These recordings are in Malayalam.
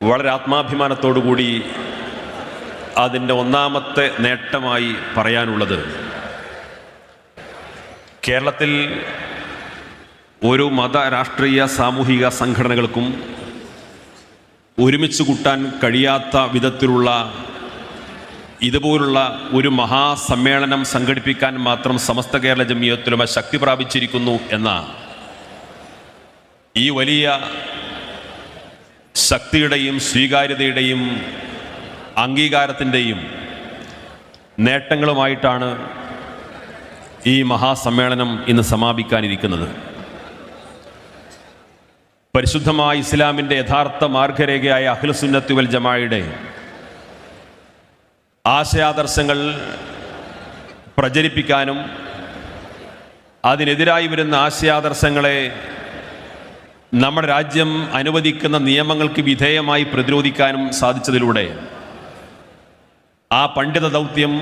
വളരെ ആത്മാഭിമാനത്തോടുകൂടി അതിൻ്റെ ഒന്നാമത്തെ നേട്ടമായി പറയാനുള്ളത്, കേരളത്തിൽ ഒരു മത രാഷ്ട്രീയ സാമൂഹിക സംഘടനകൾക്കും ഒരുമിച്ച് കൂട്ടാൻ കഴിയാത്ത വിധത്തിലുള്ള ഇതുപോലുള്ള ഒരു മഹാസമ്മേളനം സംഘടിപ്പിക്കാൻ മാത്രം സമസ്ത കേരള ജംഇയ്യത്തുൽ ഉലമ ശക്തി പ്രാപിച്ചിരിക്കുന്നു എന്ന ഈ വലിയ ശക്തിയുടെയും സ്വീകാര്യതയുടെയും അംഗീകാരത്തിൻ്റെയും നേട്ടങ്ങളുമായിട്ടാണ് ഈ മഹാസമ്മേളനം ഇന്ന് സമാപിക്കാനിരിക്കുന്നത്. പരിശുദ്ധമായ ഇസ്ലാമിൻ്റെ യഥാർത്ഥ മാർഗരേഖയായ അഹ്ലുസുന്നത്തി വൽ ജമാഅയുടെ ആശയാദർശങ്ങൾ പ്രചരിപ്പിക്കാനും അതിനെതിരായി വരുന്ന ആശയാദർശങ്ങളെ നമ്മുടെ രാജ്യം അനുവദിക്കുന്ന നിയമങ്ങൾക്ക് വിധേയമായി പ്രതിരോധിക്കാനും സാധിച്ചതിലൂടെ ആ പണ്ഡിത ദൗത്യം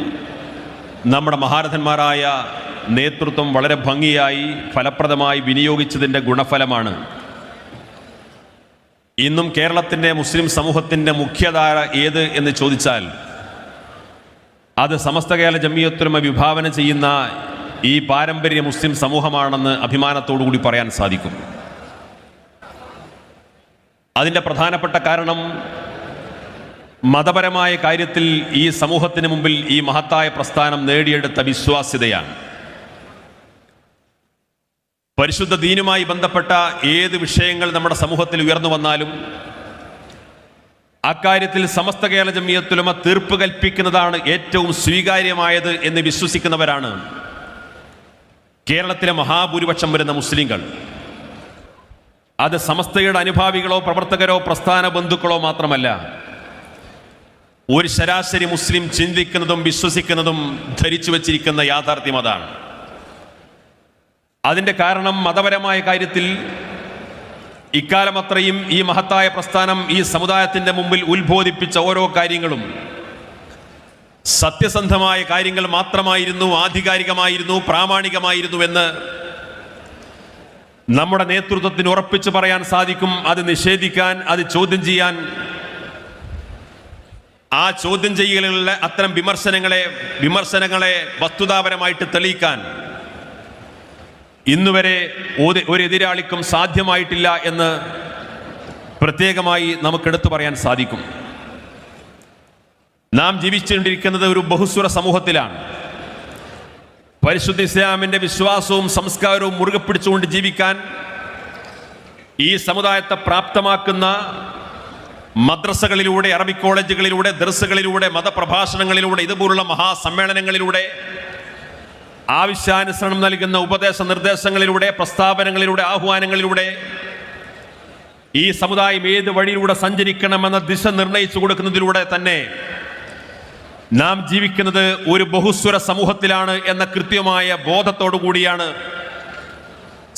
നമ്മുടെ മഹാരഥന്മാരായ നേതൃത്വം വളരെ ഭംഗിയായി ഫലപ്രദമായി വിനിയോഗിച്ചതിൻ്റെ ഗുണഫലമാണ് ഇന്നും കേരളത്തിൻ്റെ മുസ്ലിം സമൂഹത്തിൻ്റെ മുഖ്യധാര ഏത് എന്ന് ചോദിച്ചാൽ അത് സമസ്ത കേരള ജംഇയ്യത്തുൽ ഉലമ വിഭാവന ചെയ്യുന്ന ഈ പാരമ്പര്യ മുസ്ലിം സമൂഹമാണെന്ന് അഭിമാനത്തോടുകൂടി പറയാൻ സാധിക്കും. അതിൻ്റെ പ്രധാനപ്പെട്ട കാരണം മതപരമായ കാര്യത്തിൽ ഈ സമൂഹത്തിന് മുമ്പിൽ ഈ മഹത്തായ പ്രസ്ഥാനം നേടിയെടുത്ത വിശ്വാസ്യതയാണ്. പരിശുദ്ധ ദീനുമായി ബന്ധപ്പെട്ട ഏത് വിഷയങ്ങൾ നമ്മുടെ സമൂഹത്തിൽ ഉയർന്നു വന്നാലും അക്കാര്യത്തിൽ സമസ്ത കേരള ജംഇയ്യത്തുൽ ഉലമ തീർപ്പ് കൽപ്പിക്കുന്നതാണ് ഏറ്റവും സ്വീകാര്യമായത് എന്ന് വിശ്വസിക്കുന്നവരാണ് കേരളത്തിലെ മഹാഭൂരിപക്ഷം വരുന്ന മുസ്ലിങ്ങൾ. അത് സമസ്തയുടെ അനുഭാവികളോ പ്രവർത്തകരോ പ്രസ്ഥാന ബന്ധുക്കളോ മാത്രമല്ല, ഒരു ശരാശരി മുസ്ലിം ചിന്തിക്കുന്നതും വിശ്വസിക്കുന്നതും ധരിച്ചു വച്ചിരിക്കുന്ന യാഥാർത്ഥ്യം അതാണ്. അതിൻ്റെ കാരണം മതപരമായ കാര്യത്തിൽ ഇക്കാലം അത്രയും ഈ മഹത്തായ പ്രസ്ഥാനം ഈ സമുദായത്തിൻ്റെ മുമ്പിൽ ഉത്ബോധിപ്പിച്ച ഓരോ കാര്യങ്ങളും സത്യസന്ധമായ കാര്യങ്ങൾ മാത്രമായിരുന്നു, ആധികാരികമായിരുന്നു, പ്രാമാണികമായിരുന്നു എന്ന് നമ്മുടെ നേതൃത്വത്തിന് ഉറപ്പിച്ചു പറയാൻ സാധിക്കും. അത് നിഷേധിക്കാൻ, അത് ചോദ്യം ചെയ്യാൻ, ആ ചോദ്യം ചെയ്യലുകളിലെ അത്തരം വിമർശനങ്ങളെ വസ്തുതാപരമായിട്ട് തെളിയിക്കാൻ ഇന്നുവരെ ഒരു എതിരാളിക്കും സാധ്യമായിട്ടില്ല എന്ന് പ്രത്യേകമായി നമുക്കെടുത്തു പറയാൻ സാധിക്കും. നാം ജീവിച്ചുകൊണ്ടിരിക്കുന്നത് ഒരു ബഹുസ്വര സമൂഹത്തിലാണ്. പരിശുദ്ധ ഇസ്ലാമിൻ്റെ വിശ്വാസവും സംസ്കാരവും മുറുകെ പിടിച്ചുകൊണ്ട് ജീവിക്കാൻ ഈ സമുദായത്തെ പ്രാപ്തമാക്കുന്ന മദ്രസകളിലൂടെ, അറബിക് കോളേജുകളിലൂടെ, ദർസുകളിലൂടെ, മതപ്രഭാഷണങ്ങളിലൂടെ, ഇതുപോലുള്ള മഹാസമ്മേളനങ്ങളിലൂടെ, ആവശ്യാനുസരണം നൽകുന്ന ഉപദേശ നിർദ്ദേശങ്ങളിലൂടെ, പ്രസ്താവനകളിലൂടെ, ആഹ്വാനങ്ങളിലൂടെ ഈ സമുദായം ഏത് വഴിയിലൂടെ സഞ്ചരിക്കണമെന്ന ദിശ നിർണയിച്ചു കൊടുക്കുന്നതിലൂടെ തന്നെ നാം ജീവിക്കുന്നത് ഒരു ബഹുസ്വര സമൂഹത്തിലാണ് എന്ന കൃത്യമായ ബോധത്തോടു കൂടിയാണ്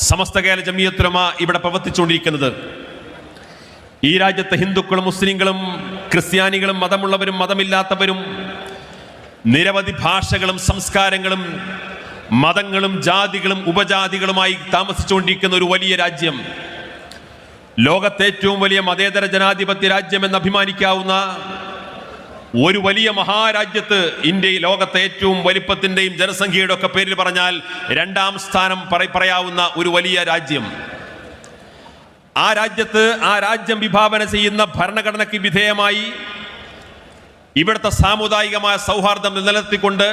സമസ്ത കേരള ജംഇയ്യത്തുൽ ഉലമ ഇവിടെ പ്രവർത്തിച്ചുകൊണ്ടിരിക്കുന്നത്. ഈ രാജ്യത്തെ ഹിന്ദുക്കളും മുസ്ലിങ്ങളും ക്രിസ്ത്യാനികളും മതമുള്ളവരും മതമില്ലാത്തവരും നിരവധി ഭാഷകളും സംസ്കാരങ്ങളും മതങ്ങളും ജാതികളും ഉപജാതികളുമായി താമസിച്ചുകൊണ്ടിരിക്കുന്ന ഒരു വലിയ രാജ്യം, ലോകത്തെ ഏറ്റവും വലിയ മതേതര ജനാധിപത്യ രാജ്യം എന്ന് അഭിമാനിക്കാവുന്ന ഒരു വലിയ മഹാരാജ്യത്ത്, ഇന്ത്യയിൽ ലോകത്തെ ഏറ്റവും വലിപ്പത്തിൻ്റെയും ജനസംഖ്യയുടെ ഒക്കെ പേരിൽ പറഞ്ഞാൽ 2ാം സ്ഥാനം പറയാവുന്ന ഒരു വലിയ രാജ്യം. ആ രാജ്യം വിഭാവന ചെയ്യുന്ന ഭരണഘടനയ്ക്ക് വിധേയമായി ഇവിടുത്തെ സാമുദായികമായ സൗഹാർദ്ദം നിലനിർത്തിക്കൊണ്ട്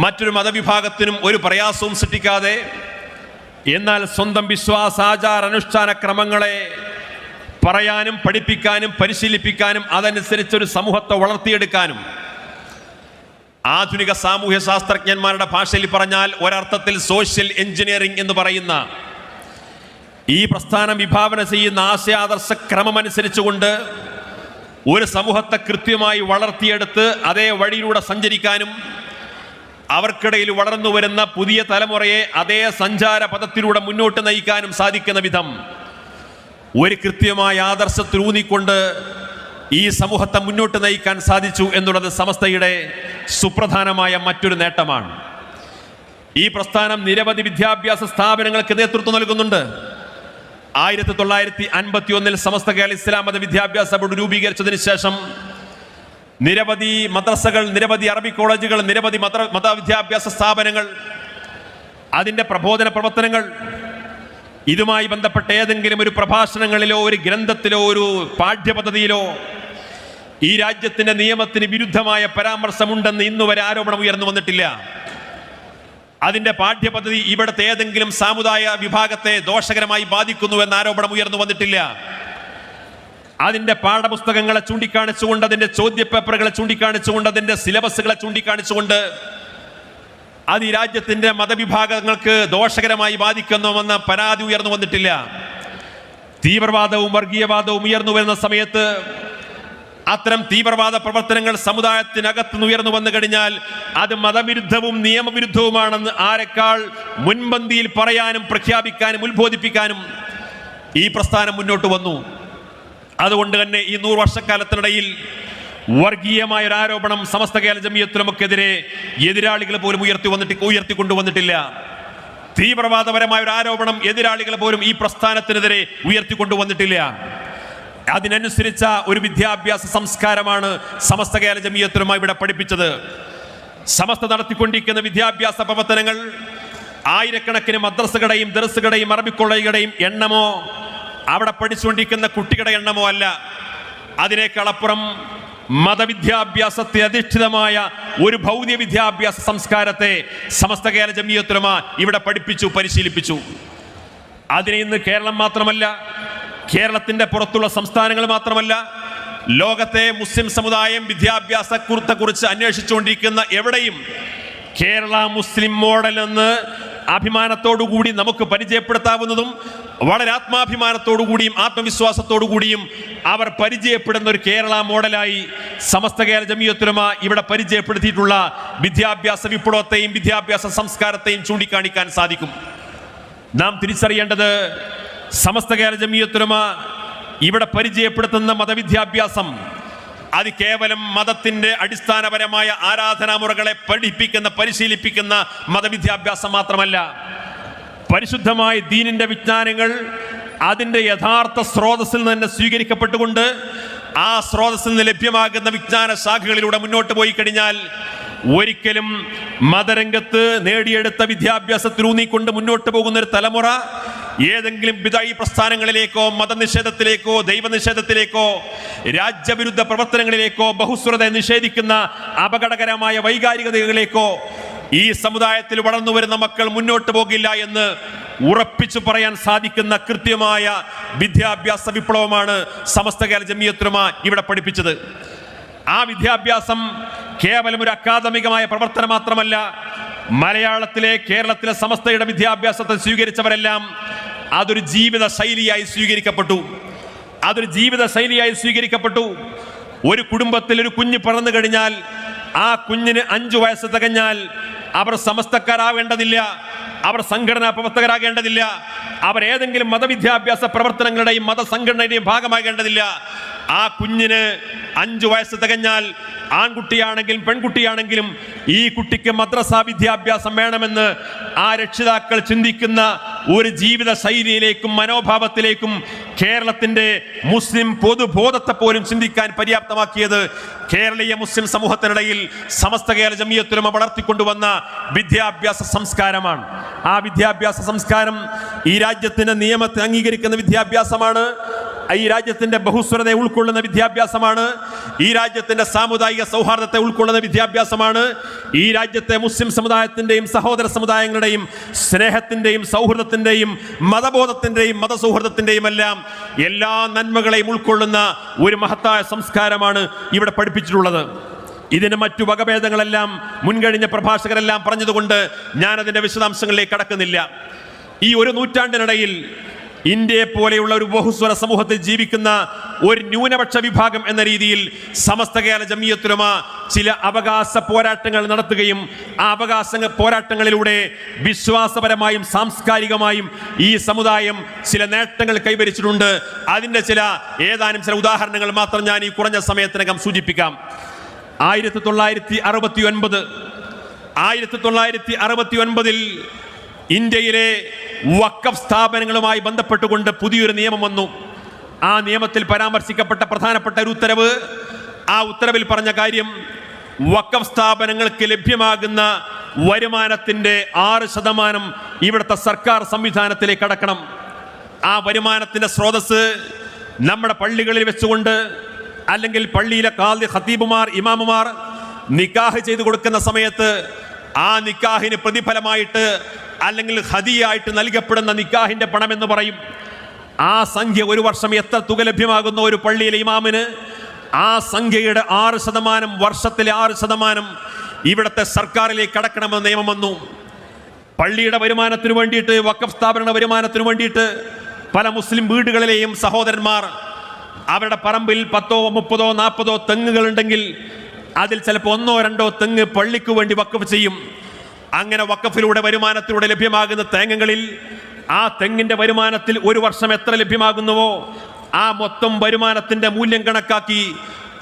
മറ്റൊരു മതവിഭാഗത്തിനും ഒരു പ്രയാസവും സൃഷ്ടിക്കാതെ, എന്നാൽ സ്വന്തം വിശ്വാസാചാര അനുഷ്ഠാന ക്രമങ്ങളെ പറയാനും പഠിപ്പിക്കാനും പരിശീലിപ്പിക്കാനും അതനുസരിച്ചൊരു സമൂഹത്തെ വളർത്തിയെടുക്കാനും ആധുനിക സാമൂഹ്യ ശാസ്ത്രജ്ഞന്മാരുടെ ഭാഷയിൽ പറഞ്ഞാൽ ഒരർത്ഥത്തിൽ സോഷ്യൽ എഞ്ചിനീയറിംഗ് എന്ന് പറയുന്ന ഈ പ്രസ്ഥാനം വിഭാവന ചെയ്യുന്ന ആശയാദർശ ക്രമമനുസരിച്ചുകൊണ്ട് ഒരു സമൂഹത്തെ കൃത്യമായി വളർത്തിയെടുത്ത് അതേ വഴിയിലൂടെ സഞ്ചരിക്കാനും അവർക്കിടയിൽ വളർന്നു വരുന്ന പുതിയ തലമുറയെ അതേ സഞ്ചാര പദത്തിലൂടെ മുന്നോട്ട് നയിക്കാനും സാധിക്കുന്ന വിധം ഒരു കൃത്യമായ ആദർശത്തിൽ ഊന്നിക്കൊണ്ട് ഈ സമൂഹത്തെ മുന്നോട്ട് നയിക്കാൻ സാധിച്ചു എന്നുള്ളത് സമസ്തയുടെ സുപ്രധാനമായ മറ്റൊരു നേട്ടമാണ്. ഈ പ്രസ്ഥാനം നിരവധി വിദ്യാഭ്യാസ സ്ഥാപനങ്ങൾക്ക് നേതൃത്വം നൽകുന്നുണ്ട്. 1951 സമസ്ത കേരള ഇസ്ലാം മത വിദ്യാഭ്യാസ ബോർഡ് രൂപീകരിച്ചതിന് ശേഷം നിരവധി മദ്രസകൾ, നിരവധി അറബി കോളേജുകൾ, നിരവധി മതവിദ്യാഭ്യാസ സ്ഥാപനങ്ങൾ, അതിൻ്റെ പ്രബോധന പ്രവർത്തനങ്ങൾ, ഇതുമായി ബന്ധപ്പെട്ട ഏതെങ്കിലും ഒരു പ്രഭാഷണങ്ങളിലോ ഒരു ഗ്രന്ഥത്തിലോ ഒരു പാഠ്യപദ്ധതിയിലോ ഈ രാജ്യത്തിന്റെ നിയമത്തിന് വിരുദ്ധമായ പരാമർശമുണ്ടെന്ന് ഇന്നുവരെ ആരോപണം ഉയർന്നു വന്നിട്ടില്ല. അതിന്റെ പാഠ്യപദ്ധതി ഇവിടുത്തെ ഏതെങ്കിലും സാമുദായ വിഭാഗത്തെ ദോഷകരമായി ബാധിക്കുന്നു എന്ന ആരോപണം ഉയർന്നു വന്നിട്ടില്ല. അതിന്റെ പാഠപുസ്തകങ്ങളെ ചൂണ്ടിക്കാണിച്ചുകൊണ്ട്, അതിന്റെ ചോദ്യപേപ്പറുകളെ ചൂണ്ടിക്കാണിച്ചുകൊണ്ട്, അതിന്റെ സിലബസുകളെ ചൂണ്ടിക്കാണിച്ചുകൊണ്ട് അത് ഈ രാജ്യത്തിന്റെ മതവിഭാഗങ്ങൾക്ക് ദോഷകരമായി ബാധിക്കുന്നുവെന്ന പരാതി ഉയർന്നു വന്നിട്ടില്ല. തീവ്രവാദവും വർഗീയവാദവും ഉയർന്നു വരുന്ന സമയത്ത് അത്തരം തീവ്രവാദ പ്രവർത്തനങ്ങൾ സമുദായത്തിനകത്തുനിന്ന് ഉയർന്നു വന്നു കഴിഞ്ഞാൽ അത് മതവിരുദ്ധവും നിയമവിരുദ്ധവുമാണെന്ന് ആരെക്കാൾ മുൻപന്തിയിൽ പറയാനും പ്രഖ്യാപിക്കാനും ഉത്ബോധിപ്പിക്കാനും ഈ പ്രസ്ഥാനം മുന്നോട്ട് വന്നു. അതുകൊണ്ട് തന്നെ ഈ 100 വർഷക്കാലത്തിനിടയിൽ വർഗീയമായ ഒരു ആരോപണം സമസ്ത കേരള ജമിയത്തുലമക്കെതിരെ എതിരാളികൾ പോലും ഉയർത്തിക്കൊണ്ടുവന്നിട്ടില്ല. തീവ്രവാദപരമായ ഒരു ആരോപണം എതിരാളികൾ പോലും ഈ പ്രസ്ഥാനത്തിനെതിരെ ഉയർത്തിക്കൊണ്ടുവന്നിട്ടില്ല. അതിനനുസരിച്ച ഒരു വിദ്യാഭ്യാസ സംസ്കാരമാണ് സമസ്ത കേരള ജമിയത്തുലമ ഇവിടെ പഠിപ്പിച്ചത്. സമസ്ത നടത്തിക്കൊണ്ടിരിക്കുന്ന വിദ്യാഭ്യാസ പ്രവർത്തനങ്ങൾ ആയിരക്കണക്കിന് മദ്രസകളുടെയും ദർസുകളുടെയും അറബി കോളേജുകളുടെയും എണ്ണമോ അവിടെ പഠിച്ചുകൊണ്ടിരിക്കുന്ന കുട്ടികളുടെ എണ്ണമോ അല്ല. അതിനേക്കാളപ്പുറം മതവിദ്യാഭ്യാസത്തെ അധിഷ്ഠിതമായ ഒരു ഭൗതിക വിദ്യാഭ്യാസ സംസ്കാരത്തെ സമസ്ത കേരള ജമിയത്തുലമ ഇവിടെ പഠിപ്പിച്ചു, പരിശീലിപ്പിച്ചു. അതിനെ ഇന്ന് കേരളം മാത്രമല്ല, കേരളത്തിന്റെ പുറത്തുള്ള സംസ്ഥാനങ്ങൾ മാത്രമല്ല, ലോകത്തെ മുസ്ലിം സമുദായം വിദ്യാഭ്യാസത്തെക്കുറിച്ച് അന്വേഷിച്ചുകൊണ്ടിരിക്കുന്ന എവിടെയും കേരള മുസ്ലിം മോഡൽ എന്ന് അഭിമാനത്തോടുകൂടി നമുക്ക് പരിചയപ്പെടുത്താവുന്നതും വളരെ ആത്മാഭിമാനത്തോടുകൂടിയും ആത്മവിശ്വാസത്തോടുകൂടിയും അവർ പരിചയപ്പെടുന്ന ഒരു കേരള മോഡലായി സമസ്ത കേരള ജമിയത്തുലമ ഇവിടെ പരിചയപ്പെടുത്തിയിട്ടുള്ള വിദ്യാഭ്യാസ വിപ്ലവത്തെയും വിദ്യാഭ്യാസ സംസ്കാരത്തെയും ചൂണ്ടിക്കാണിക്കാൻ സാധിക്കും. നാം തിരിച്ചറിയേണ്ടത് സമസ്ത കേരള ജമിയത്തുലമ ഇവിടെ പരിചയപ്പെടുത്തുന്ന മതവിദ്യാഭ്യാസം അത് കേവലം മതത്തിന്റെ അടിസ്ഥാനപരമായ ആരാധനാമുറകളെ പഠിപ്പിക്കുന്ന, പരിശീലിപ്പിക്കുന്ന മതവിദ്യാഭ്യാസം മാത്രമല്ല. പരിശുദ്ധമായ ദീനിന്റെ വിജ്ഞാനങ്ങൾ അതിൻ്റെ യഥാർത്ഥ സ്രോതസ്സിൽ നിന്ന് സ്വീകരിക്കപ്പെട്ടുകൊണ്ട് ആ സ്രോതസ്സിൽ നിന്ന് ലഭ്യമാകുന്ന വിജ്ഞാന ശാഖകളിലൂടെ മുന്നോട്ട് പോയി കഴിഞ്ഞാൽ ഒരിക്കലും മതരംഗത്ത് നേടിയെടുത്ത വിദ്യാഭ്യാസത്തിലൂന്നിക്കൊണ്ട് മുന്നോട്ട് പോകുന്ന ഒരു തലമുറ ഏതെങ്കിലും ബിദഈ പ്രസ്ഥാനങ്ങളിലേക്കോ മതനിഷേധത്തിലേക്കോ ദൈവനിഷേധത്തിലേക്കോ രാജ്യവിരുദ്ധ പ്രവർത്തനങ്ങളിലേക്കോ ബഹുസ്വരത നിഷേധിക്കുന്ന അപകടകരമായ വൈകാരികതകളിലേക്കോ ഈ സമുദായത്തിൽ വളർന്നു വരുന്ന മക്കൾ മുന്നോട്ട് പോകില്ല എന്ന് ഉറപ്പിച്ചു പറയാൻ സാധിക്കുന്ന കൃത്യമായ വിദ്യാഭ്യാസ വിപ്ലവമാണ് സമസ്ത കേരള ജമിയത്തുലമ ഇവിടെ പഠിപ്പിച്ചത്. ആ വിദ്യാഭ്യാസം കേവലം ഒരു അക്കാദമികമായ പ്രവർത്തനം മാത്രമല്ല. മലയാളത്തിലെ, കേരളത്തിലെ സമസ്തയുടെ വിദ്യാഭ്യാസത്തെ സ്വീകരിച്ചവരെല്ലാം അതൊരു ജീവിത ശൈലിയായി സ്വീകരിക്കപ്പെട്ടു. ഒരു കുടുംബത്തിൽ ഒരു കുഞ്ഞ് പിറന്നു കഴിഞ്ഞാൽ ആ കുഞ്ഞിന് 5 വയസ്സ് തികഞ്ഞാൽ അവർ സമസ്തക്കാരാവേണ്ടതില്ല, അവർ സംഘടനാ പ്രവർത്തകരാകേണ്ടതില്ല, അവർ ഏതെങ്കിലും മതവിദ്യാഭ്യാസ പ്രവർത്തനങ്ങളുടെയും മതസംഘടനയുടെയും ഭാഗമാകേണ്ടതില്ല. ആ കുഞ്ഞിന് 5 വയസ്സ് തികഞ്ഞാൽ ആൺകുട്ടിയാണെങ്കിലും പെൺകുട്ടിയാണെങ്കിലും ഈ കുട്ടിക്ക് മദ്രസ വിദ്യാഭ്യാസം വേണമെന്ന് ആ രക്ഷിതാക്കൾ ചിന്തിക്കുന്ന ഒരു ജീവിത ശൈലിയിലേക്കും മനോഭാവത്തിലേക്കും കേരളത്തിന്റെ മുസ്ലിം പൊതുബോധത്തെ പോലും ചിന്തിക്കാൻ പര്യാപ്തമാക്കിയത് കേരളീയ മുസ്ലിം സമൂഹത്തിനിടയിൽ സമസ്ത കേരള ജമിയത്തുലമ വളർത്തിക്കൊണ്ടുവന്ന വിദ്യാഭ്യാസ സംസ്കാരമാണ്. ആ വിദ്യാഭ്യാസ സംസ്കാരം ഈ രാജ്യത്തിന്റെ നിയമത്തെ അംഗീകരിക്കുന്ന വിദ്യാഭ്യാസമാണ്. ഈ രാജ്യത്തിന്റെ ബഹുസ്വരതയെ ഉൾക്കൊള്ളുന്ന വിദ്യാഭ്യാസമാണ്. ഈ രാജ്യത്തിന്റെ സാമുദായിക സൗഹാർദ്ദത്തെ ഉൾക്കൊള്ളുന്ന വിദ്യാഭ്യാസമാണ്. ഈ രാജ്യത്തെ മുസ്ലിം സമുദായത്തിന്റെയും സഹോദര സമുദായങ്ങളുടെയും സ്നേഹത്തിന്റെയും സൗഹൃദത്തിന്റെയും മതബോധത്തിന്റെയും മതസൗഹൃദത്തിന്റെയും എല്ലാം എല്ലാ നന്മകളെയും ഉൾക്കൊള്ളുന്ന ഒരു മഹത്തായ സംസ്കാരമാണ് ഇവിടെ പഠിപ്പിച്ചിട്ടുള്ളത്. ഇതിന് മറ്റു വകഭേദങ്ങളെല്ലാം മുൻകഴിഞ്ഞ പ്രഭാഷകരെല്ലാം പറഞ്ഞതുകൊണ്ട് ഞാൻ അതിന്റെ വിശദാംശങ്ങളിലേക്ക് കടക്കുന്നില്ല. ഈ ഒരു നൂറ്റാണ്ടിനിടയിൽ ഇന്ത്യയെ പോലെയുള്ള ഒരു ബഹുസ്വര സമൂഹത്തിൽ ജീവിക്കുന്ന ഒരു ന്യൂനപക്ഷ വിഭാഗം എന്ന രീതിയിൽ സമസ്ത കേരള ജമിയത്തുലമ ചില അവകാശ പോരാട്ടങ്ങൾ നടത്തുകയും ആ അവകാശ പോരാട്ടങ്ങളിലൂടെ വിശ്വാസപരമായും സാംസ്കാരികമായും ഈ സമുദായം ചില നേട്ടങ്ങൾ കൈവരിച്ചിട്ടുണ്ട്. അതിൻ്റെ ഏതാനും ചില ഉദാഹരണങ്ങൾ മാത്രം ഞാൻ ഈ കുറഞ്ഞ സമയത്തിനകം സൂചിപ്പിക്കാം. 1969 ഇന്ത്യയിലെ വഖഫ് സ്ഥാപനങ്ങളുമായി ബന്ധപ്പെട്ടുകൊണ്ട് പുതിയൊരു നിയമം വന്നു. ആ നിയമത്തിൽ പരാമർശിക്കപ്പെട്ട പ്രധാനപ്പെട്ട ഒരു ഉത്തരവ്, ആ ഉത്തരവിൽ പറഞ്ഞ കാര്യം, വഖഫ് സ്ഥാപനങ്ങൾക്ക് ലഭ്യമാകുന്ന വരുമാനത്തിന്റെ 6% ഇവിടുത്തെ സർക്കാർ സംവിധാനത്തിലേക്ക് അടക്കണം. ആ വരുമാനത്തിന്റെ സ്രോതസ് നമ്മുടെ പള്ളികളിൽ വെച്ചുകൊണ്ട്, അല്ലെങ്കിൽ പള്ളിയിലെ ഖാദി, ഖതീബുമാർ, ഇമാമുമാർ നിക്കാഹ് ചെയ്തു കൊടുക്കുന്ന സമയത്ത് ആ നിക്കാഹിന് പ്രതിഫലമായിട്ട് അല്ലെങ്കിൽ ഹദിയായിട്ട് നൽകപ്പെടുന്ന നിക്കാഹിന്റെ പണം എന്ന് പറയും. ആ സംഖ്യ ഒരു വർഷം എത്ര തുക ലഭ്യമാകുന്ന ഒരു പള്ളിയിലെ ഇമാമിന്, ആ സംഖ്യയുടെ 6%, വർഷത്തിലെ 6% ഇവിടുത്തെ സർക്കാരിലേക്ക് അടക്കണമെന്ന് നിയമം വന്നു. പള്ളിയുടെ വരുമാനത്തിന് വേണ്ടിയിട്ട്, വഖഫ് സ്ഥാപനങ്ങളുടെ വരുമാനത്തിന് വേണ്ടിയിട്ട് പല മുസ്ലിം വീടുകളിലെയും സഹോദരന്മാർ അവരുടെ പറമ്പിൽ 10, 30, 40 തെങ്ങുകൾ ഉണ്ടെങ്കിൽ അതിൽ ചിലപ്പോൾ 1, 2 തെങ്ങ് പള്ളിക്ക് വേണ്ടി വഖഫ് ചെയ്യും. അങ്ങനെ വഖഫിലൂടെ വരുമാനത്തിലൂടെ ലഭ്യമാകുന്ന തേങ്ങകളിൽ ആ തെങ്ങിന്റെ വരുമാനത്തിൽ ഒരു വർഷം എത്ര ലഭ്യമാകുന്നുവോ ആ മൊത്തം വരുമാനത്തിന്റെ മൂല്യം കണക്കാക്കി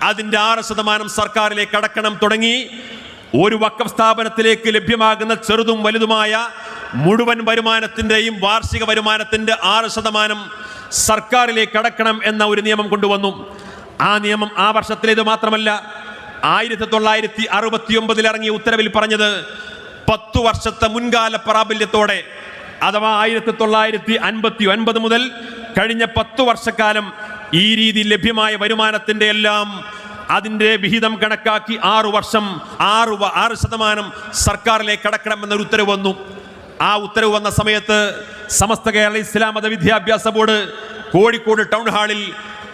അതിന്റെ 6% സർക്കാരിലേക്ക് അടക്കണം തുടങ്ങി. ഒരു വഖഫ് സ്ഥാപനത്തിലേക്ക് ലഭ്യമാകുന്ന ചെറുതും വലുതുമായ മുഴുവൻ വരുമാനത്തിന്റെയും വാർഷിക വരുമാനത്തിന്റെ 6% സർക്കാരിലേക്ക് അടക്കണം എന്ന ഒരു നിയമം കൊണ്ടുവന്നു. ആ നിയമം ആ വർഷത്തിലേത് മാത്രമല്ല, 1969 ഇറങ്ങിയ ഉത്തരവിൽ പറഞ്ഞത് 10 വർഷത്തെ മുൻകാല പ്രാബല്യത്തോടെ, അഥവാ 1959 മുതൽ കഴിഞ്ഞ 10 വർഷക്കാലം ഈ രീതിയിൽ ലഭ്യമായ വരുമാനത്തിന്റെ എല്ലാം അതിന്റെ വിഹിതം കണക്കാക്കി 6 വർഷം 6% സർക്കാരിലേക്ക് അടക്കണമെന്നൊരു ഉത്തരവ് വന്നു. ആ ഉത്തരവ് വന്ന സമയത്ത് സമസ്ത കേരള ഇസ്ലാം മത വിദ്യാഭ്യാസ ബോർഡ് കോഴിക്കോട് ടൗൺ ഹാളിൽ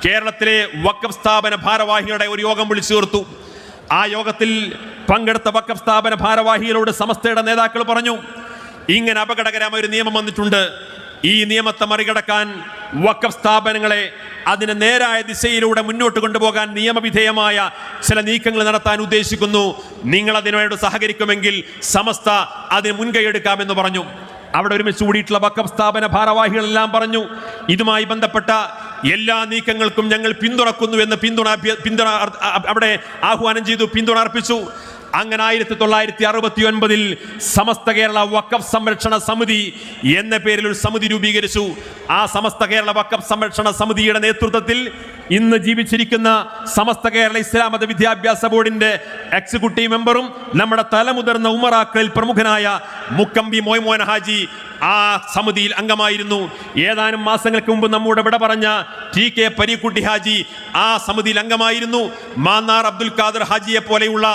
കേരളത്തിലെ വഖഫ് സ്ഥാപന ഭാരവാഹികളുടെ ഒരു യോഗം വിളിച്ചു ചേർത്തു. ആ യോഗത്തിൽ പങ്കെടുത്ത വഖഫ് സ്ഥാപന ഭാരവാഹികളോട് സമസ്തയുടെ നേതാക്കൾ പറഞ്ഞു, ഇങ്ങനെ അപകടകരമായ ഒരു നിയമം വന്നിട്ടുണ്ട്. ഈ നിയമത്തെ മറികടക്കാൻ വഖഫ് സ്ഥാപനങ്ങളെ അതിന് നേരായ ദിശയിലൂടെ മുന്നോട്ട് കൊണ്ടുപോകാൻ നിയമവിധേയമായ ചില നീക്കങ്ങൾ നടത്താൻ ഉദ്ദേശിക്കുന്നു. നിങ്ങൾ അതിനോട് സഹകരിക്കുമെങ്കിൽ സമസ്ത അതിന് മുൻകൈയെടുക്കാമെന്ന് പറഞ്ഞു. അവിടെ ഒരുമിച്ച് കൂടിയിട്ടുള്ള വഖഫ് സ്ഥാപന ഭാരവാഹികളെല്ലാം പറഞ്ഞു, ഇതുമായി ബന്ധപ്പെട്ട എല്ലാ നീക്കങ്ങൾക്കും ഞങ്ങൾ പിന്തുണക്കുന്നു എന്ന് പിന്തുണ അവിടെ ആഹ്വാനം ചെയ്തു, പിന്തുണ അർപ്പിച്ചു. അങ്ങനെ 1969 സമസ്ത കേരള വഖഫ് സംരക്ഷണ സമിതി എന്ന പേരിൽ ഒരു സമിതി രൂപീകരിച്ചു. ആ സമസ്ത കേരള വഖഫ് സംരക്ഷണ സമിതിയുടെ നേതൃത്വത്തിൽ ഇന്ന് ജീവിച്ചിരിക്കുന്ന സമസ്ത കേരള ഇസ്ലാം മത വിദ്യാഭ്യാസ ബോർഡിന്റെ എക്സിക്യൂട്ടീവ് മെമ്പറും നമ്മുടെ തലമുതിർന്ന ഉമറാക്കളിൽ പ്രമുഖനായ മുക്കമ്പി മോയ്മോൻ ഹാജി ആ സമിതിയിൽ അംഗമായിരുന്നു. ഏതാനും മാസങ്ങൾക്ക് മുമ്പ് നമ്മുടെ വിട പറഞ്ഞ TK പരീക്കുട്ടി ഹാജി ആ സമിതിയിൽ അംഗമായിരുന്നു. മാന്നാർ അബ്ദുൽ ഖാദർ ഹാജിയെ പോലെയുള്ള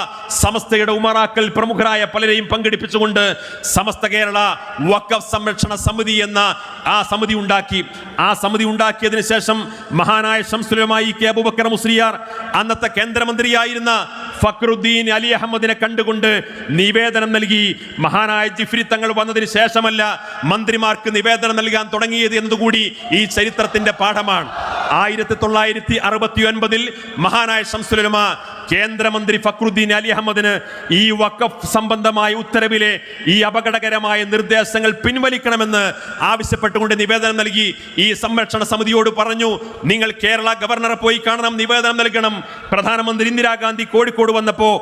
സമസ്തയുടെ ഉമറാക്കൾ പ്രമുഖരായ പലരെയും പങ്കെടുപ്പിച്ചുകൊണ്ട് സമസ്ത കേരള വഖഫ് സംരക്ഷണ സമിതി എന്ന ആ സമിതി ഉണ്ടാക്കി. ആ സമിതി ഉണ്ടാക്കിയതിനു ശേഷം മഹാനായ ശംസുലമായി കെ അബൂബക്കർ മുസ്ലിയാർ അന്നത്തെ കേന്ദ്രമന്ത്രിയായിരുന്ന ഫക്രുദ്ദീൻ അലി അഹമ്മദിനെ കണ്ടുകൊണ്ട് നിവേദനം നൽകി. മഹാനായ ജിഫ്രി തങ്ങൾ വന്നതിന് ശേഷമല്ല മന്ത്രിമാർക്ക് നിവേദനം നൽകാൻ തുടങ്ങിയത് എന്നതുകൂടി ഈ ചരിത്രത്തിന്റെ പാഠമാണ്. 1969 മഹാനായ ശംസുലമ കേന്ദ്രമന്ത്രി ഫക്രുദ്ദീൻ അലി അഹമ്മദിന് ഈ വഖഫ് സംബന്ധമായ ഉത്തരവിലെ ഈ അപകടകരമായ നിർദ്ദേശങ്ങൾ പിൻവലിക്കണമെന്ന് ആവശ്യപ്പെട്ടുകൊണ്ട് നിവേദനം നൽകി. ഈ സംരക്ഷണ സമിതിയോട് പറഞ്ഞു, നിങ്ങൾ കേരള ഗവർണറെ പോയി കാണണം, നിവേദനം നൽകണം. പ്രധാനമന്ത്രി ഇന്ദിരാഗാന്ധി കോഴിക്കോട് വന്നപ്പോൾ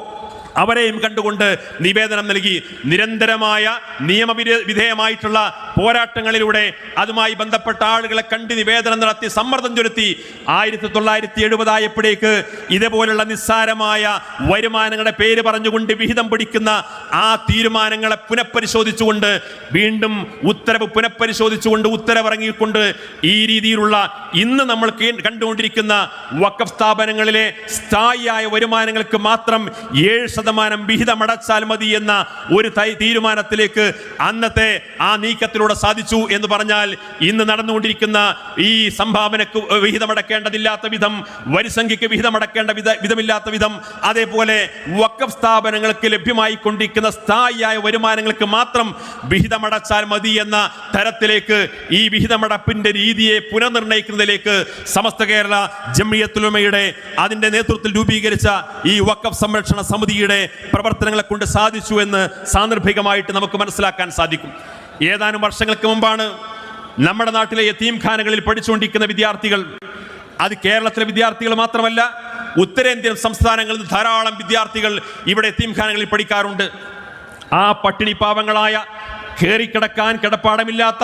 അവരെയും കണ്ടുകൊണ്ട് നിവേദനം നൽകി. നിരന്തരമായ നിയമവിധേയമായിട്ടുള്ള പോരാട്ടങ്ങളിലൂടെ അതുമായി ബന്ധപ്പെട്ട ആളുകളെ കണ്ട് നിവേദനം നടത്തി സമ്മർദ്ദം ചെലുത്തി 1970 ആയപ്പോഴേക്ക് ഇതേപോലുള്ള നിസ്സാരമായ വരുമാനങ്ങളുടെ പേര് പറഞ്ഞുകൊണ്ട് വിഹിതം പിടിക്കുന്ന ആ തീരുമാനങ്ങളെ പുനഃപരിശോധിച്ചുകൊണ്ട് വീണ്ടും ഉത്തരവ് പുനഃപരിശോധിച്ചുകൊണ്ട് ഉത്തരവിറങ്ങിക്കൊണ്ട് ഈ രീതിയിലുള്ള ഇന്ന് നമ്മൾ കണ്ടുകൊണ്ടിരിക്കുന്ന വഖഫ് സ്ഥാപനങ്ങളിലെ സ്ഥായിയായ വരുമാനങ്ങൾക്ക് മാത്രം 7% വിഹിതമടച്ചാൽ മതി എന്ന ഒരു തീരുമാനത്തിലേക്ക് അന്നത്തെ ആ നീക്കത്തിലൂടെ സാധിച്ചു എന്ന് പറഞ്ഞാൽ ഇന്ന് നടന്നുകൊണ്ടിരിക്കുന്ന ഈ സംഭാവനക്ക് വിഹിതമടക്കേണ്ടതില്ലാത്ത വിധം, വരിസംഖ്യക്ക് വിഹിതമടക്കേണ്ട വിധമില്ലാത്ത വിധം, അതേപോലെ വഖഫ് സ്ഥാപനങ്ങൾക്ക് ലഭ്യമായി കൊണ്ടിരിക്കുന്ന സ്ഥായിയായ വരുമാനങ്ങൾക്ക് മാത്രം വിഹിതമടച്ചാൽ മതി എന്ന തരത്തിലേക്ക് ഈ വിഹിതമടപ്പിന്റെ രീതിയെ പുനർനിർണയിക്കുന്നതിലേക്ക് സമസ്ത കേരള ജംഇയ്യത്തുൽ ഉലമയുടെ അതിന്റെ നേതൃത്വത്തിൽ രൂപീകരിച്ച ഈ വഖഫ് സംരക്ഷണ സമിതിയുടെ പ്രവർത്തനങ്ങളെ കൊണ്ട് സാധിച്ചു എന്ന് സാന്ദർഭികമായിട്ട് നമുക്ക് മനസ്സിലാക്കാൻ സാധിക്കും. ഏതാനും വർഷങ്ങൾക്ക് മുമ്പാണ് നമ്മുടെ നാട്ടിലെ യതീംഖാനകളിൽ പഠിച്ചുകൊണ്ടിരിക്കുന്ന വിദ്യാർത്ഥികൾ, അത് കേരളത്തിലെ വിദ്യാർത്ഥികൾ മാത്രമല്ല, ഉത്തരേന്ത്യൻ സംസ്ഥാനങ്ങളിൽ നിന്ന് ധാരാളം വിദ്യാർത്ഥികൾ ഇവിടെ യതീംഖാനകളിൽ പഠിക്കാറുണ്ട്. ആ പട്ടിണി പാവങ്ങളായ, കയറിക്കിടക്കാൻ കിടപ്പാടമില്ലാത്ത,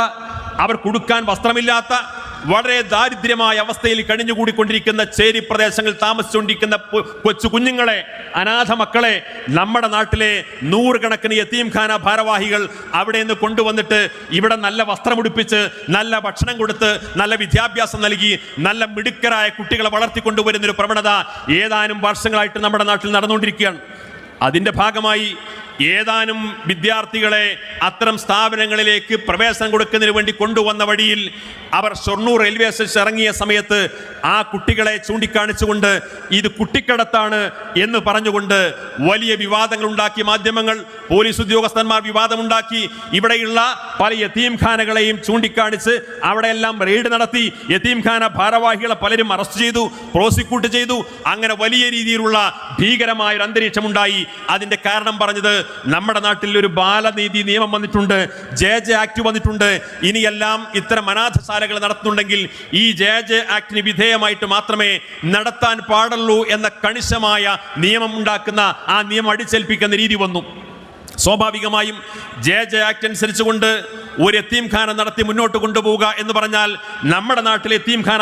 അവർ കൊടുക്കാൻ വസ്ത്രമില്ലാത്ത, വളരെ ദാരിദ്ര്യമായ അവസ്ഥയിൽ കഴിഞ്ഞുകൂടിക്കൊണ്ടിരിക്കുന്ന ചേരി പ്രദേശങ്ങളിൽ താമസിച്ചുകൊണ്ടിരിക്കുന്ന കൊച്ചു കുഞ്ഞുങ്ങളെ, അനാഥ മക്കളെ നമ്മുടെ നാട്ടിലെ നൂറുകണക്കിന് യതീംഖാന ഭാരവാഹികൾ അവിടെ നിന്ന് കൊണ്ടുവന്നിട്ട് ഇവിടെ നല്ല വസ്ത്രമുടിപ്പിച്ച്, നല്ല ഭക്ഷണം കൊടുത്ത്, നല്ല വിദ്യാഭ്യാസം നൽകി, നല്ല മിടുക്കരായ കുട്ടികളെ വളർത്തിക്കൊണ്ടുവരുന്നൊരു പ്രവണത ഏതാനും വർഷങ്ങളായിട്ട് നമ്മുടെ നാട്ടിൽ നടന്നുകൊണ്ടിരിക്കുകയാണ്. അതിൻ്റെ ഭാഗമായി ഏതാനും വിദ്യാർത്ഥികളെ അത്തരം സ്ഥാപനങ്ങളിലേക്ക് പ്രവേശനം കൊടുക്കുന്നതിന് വേണ്ടി കൊണ്ടുവന്ന വഴിയിൽ അവർ ഷൊർണൂർ റെയിൽവേ സ്റ്റേഷൻ ഇറങ്ങിയ സമയത്ത് ആ കുട്ടികളെ ചൂണ്ടിക്കാണിച്ചുകൊണ്ട് ഇത് കുട്ടിക്കടത്താണ് എന്ന് പറഞ്ഞുകൊണ്ട് വലിയ വിവാദങ്ങൾ ഉണ്ടാക്കി. മാധ്യമങ്ങൾ, പോലീസ് ഉദ്യോഗസ്ഥന്മാർ വിവാദമുണ്ടാക്കി. ഇവിടെയുള്ള പല യതീംഖാനകളെയും ചൂണ്ടിക്കാണിച്ച് അവിടെയെല്ലാം റെയ്ഡ് നടത്തി. യതീംഖാന ഭാരവാഹികളെ പലരും അറസ്റ്റ് ചെയ്തു, പ്രോസിക്യൂട്ട് ചെയ്തു. അങ്ങനെ വലിയ രീതിയിലുള്ള ഭീകരമായൊരു അന്തരീക്ഷമുണ്ടായി. അതിന്റെ കാരണം പറഞ്ഞത് നമ്മുടെ നാട്ടിൽ ഒരു ബാലനീതി നിയമം വന്നിട്ടുണ്ട്, JJ ആക്ട് വന്നിട്ടുണ്ട്. ഇനിയെല്ലാം ഇത്തരം അനാഥശാലകൾ നടത്തുന്നുണ്ടെങ്കിൽ ഈ JJ ആക്ടിന് വിധേയമായിട്ട് മാത്രമേ നടത്താൻ പാടുള്ളൂ എന്ന കണിശമായ നിയമം ഉണ്ടാക്കുന്ന, ആ നിയമം അടിച്ചേൽപ്പിക്കുന്ന രീതി വന്നു. സ്വാഭാവികമായും JJ ആക്ട് അനുസരിച്ചുകൊണ്ട് ഒരു യതീംഖാന നടത്തി മുന്നോട്ട് കൊണ്ടുപോവുക എന്ന് പറഞ്ഞാൽ നമ്മുടെ നാട്ടിലെ യതീംഖാന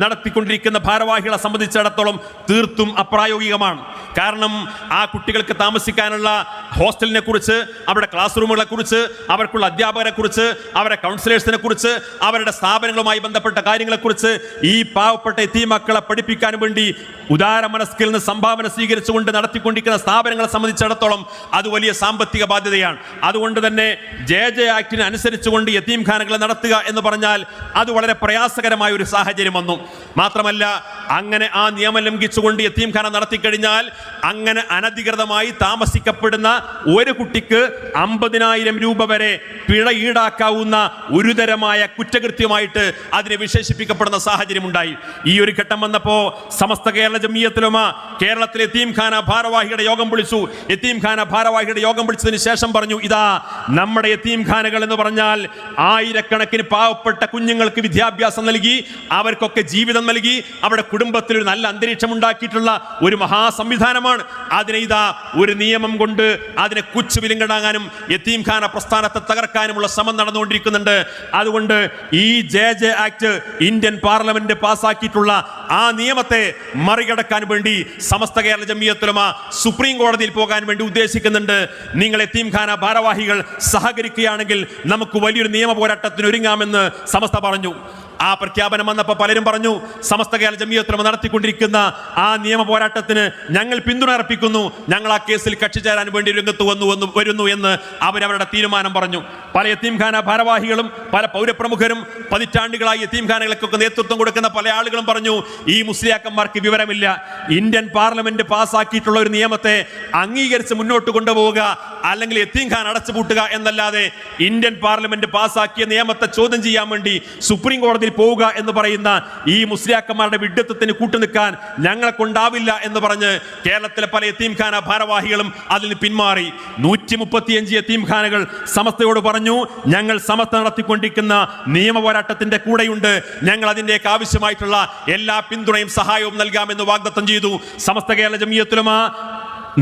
നടത്തിക്കൊണ്ടിരിക്കുന്ന ഭാരവാഹികളെ സംബന്ധിച്ചിടത്തോളം തീർത്തും അപ്രായോഗികമാണ്. കാരണം ആ കുട്ടികൾക്ക് താമസിക്കാനുള്ള ഹോസ്റ്റലിനെ കുറിച്ച്, അവരുടെ ക്ലാസ് റൂമുകളെ കുറിച്ച്, അവർക്കുള്ള അധ്യാപകരെ കുറിച്ച്, അവരുടെ കൗൺസിലേഴ്സിനെ കുറിച്ച്, അവരുടെ സ്ഥാപനങ്ങളുമായി ബന്ധപ്പെട്ട കാര്യങ്ങളെക്കുറിച്ച്, ഈ പാവപ്പെട്ട യതീം മക്കളെ പഠിപ്പിക്കാൻ വേണ്ടി ഉദാര മനസ്കിൽ നിന്ന് സംഭാവന സ്വീകരിച്ചുകൊണ്ട് നടത്തിക്കൊണ്ടിരിക്കുന്ന സ്ഥാപനങ്ങളെ സംബന്ധിച്ചിടത്തോളം അത് വലിയ സാമ്പത്തിക ബാധ്യതയാണ്. അതുകൊണ്ട് തന്നെ JJ ആക്ടിന് അനുസരിച്ചുകൊണ്ട് യതീംഖാനകളെ നടത്തുക എന്ന് പറഞ്ഞാൽ അത് വളരെ പ്രയാസകരമായ ഒരു സാഹചര്യം വന്നു. മാത്രമല്ല, അങ്ങനെ ആ നിയമം ലംഘിച്ചുകൊണ്ട് യതീംഖാന നടത്തിക്കഴിഞ്ഞാൽ അങ്ങനെ അനധികൃതമായി താമസിക്കപ്പെടുന്ന ഒരു കുട്ടിക്ക് 50,000 രൂപ വരെ പിഴ ഈടാക്കാവുന്ന ഗുരുതരമായ കുറ്റകൃത്യമായിട്ട് അതിനെ വിശേഷിപ്പിക്കപ്പെടുന്ന സാഹചര്യമുണ്ടായി. ഈ ഒരു ഘട്ടം വന്നപ്പോൾ സമസ്ത കേരള ജംഇയ്യത്തുൽ ഉലമ കേരളത്തിലെ യതീംഖാന ഭാരവാഹിയുടെ യോഗം വിളിച്ചു. യതീംഖാന ഭാരവാഹിയുടെ യോഗം വിളിച്ചതിന് ശേഷം പറഞ്ഞു, ഇതാ നമ്മുടെ യതീംഖാനകൾ എന്ന് പറഞ്ഞാൽ ആയിരക്കണക്കിന് പാവപ്പെട്ട കുഞ്ഞുങ്ങൾക്ക് വിദ്യാഭ്യാസം നൽകി, അവർക്കൊക്കെ ജീവിതം നൽകി, അവരുടെ കുടുംബത്തിൽ ഒരു നല്ല അന്തരീക്ഷം ഉണ്ടാക്കിയിട്ടുള്ള ഒരു മഹാസംവിധാനമാണ്. അതിനെ ഇതാ ഒരു നിയമം കൊണ്ട് അതിനെ കുച്ചുവിലങ്ങടാകാനും യതീംഖാന പ്രസ്ഥാനത്തെ തകർക്കാനുമുള്ള ശ്രമം നടന്നുകൊണ്ടിരിക്കുന്നുണ്ട്. അതുകൊണ്ട് ഈ JJ ആക്ട് ഇന്ത്യൻ പാർലമെന്റ് പാസ്സാക്കിയിട്ടുള്ള ആ നിയമത്തെ മറികടക്കാൻ വേണ്ടി സമസ്ത കേരള ജംഇയ്യത്തുൽ ഉലമ സുപ്രീം കോടതിയിൽ പോകാൻ വേണ്ടി ഉദ്ദേശിക്കുന്നുണ്ട്. നിങ്ങൾ യതീംഖാന ഭാരവാഹികൾ സഹകരിക്കുകയാണെങ്കിൽ നമുക്ക് വലിയൊരു നിയമ പോരാട്ടത്തിന് ഒരുങ്ങാമെന്ന് സമസ്ത പറഞ്ഞു. ആ പ്രഖ്യാപനം വന്നപ്പോൾ പലരും പറഞ്ഞു, സമസ്ത കേരള ജംഇയ്യത്തുൽ ഉലമ നടത്തിക്കൊണ്ടിരിക്കുന്ന ആ നിയമ പോരാട്ടത്തിന് ഞങ്ങൾ പിന്തുണ അർപ്പിക്കുന്നു, ഞങ്ങൾ ആ കേസിൽ കക്ഷി ചേരാൻ വേണ്ടി രംഗത്ത് വരുന്നു എന്ന് അവരവരുടെ തീരുമാനം പറഞ്ഞു. പല യതീംഖാന ഭാരവാഹികളും പല പൗരപ്രമുഖരും പതിറ്റാണ്ടുകളായി യതീംഖാനകൾക്കൊക്കെ നേതൃത്വം കൊടുക്കുന്ന പല ആളുകളും പറഞ്ഞു, ഈ മുസ്ലിയാക്കന്മാർക്ക് വിവരമില്ല, ഇന്ത്യൻ പാർലമെന്റ് പാസ്സാക്കിയിട്ടുള്ള ഒരു നിയമത്തെ അംഗീകരിച്ച് മുന്നോട്ട് കൊണ്ടുപോവുക, അല്ലെങ്കിൽ യതീംഖാന അടച്ചുപൂട്ടുക എന്നല്ലാതെ ഇന്ത്യൻ പാർലമെന്റ് പാസ്സാക്കിയ നിയമത്തെ ചോദ്യം ചെയ്യാൻ വേണ്ടി സുപ്രീം കോടതിയിൽ പോവുക എന്ന് പറയുന്ന ഈ മുസ്ലിയാക്കന്മാരുടെ വിഡ്ഢിത്തത്തിന് കൂട്ടുനിൽക്കാൻ ഞങ്ങളെ കൊണ്ടാവില്ല എന്ന് പറഞ്ഞ് കേരളത്തിലെ പല യതീംഖാന ഭാരവാഹികളും അതിൽ നിന്ന് പിന്മാറി. 135 യതീംഖാനകൾ സമസ്തയോട് പറഞ്ഞു, ഞങ്ങൾ സമസ്ത നടത്തിക്കൊണ്ടിരിക്കുന്ന നിയമ പോരാട്ടത്തിന്റെ കൂടെയുണ്ട്, ഞങ്ങൾ അതിൻ്റെയൊക്കെ ആവശ്യമായിട്ടുള്ള എല്ലാ പിന്തുണയും സഹായവും നൽകാമെന്ന് വാഗ്ദത്തം ചെയ്തു. സമസ്ത കേരള ജംഇയ്യത്തുൽ ഉലമ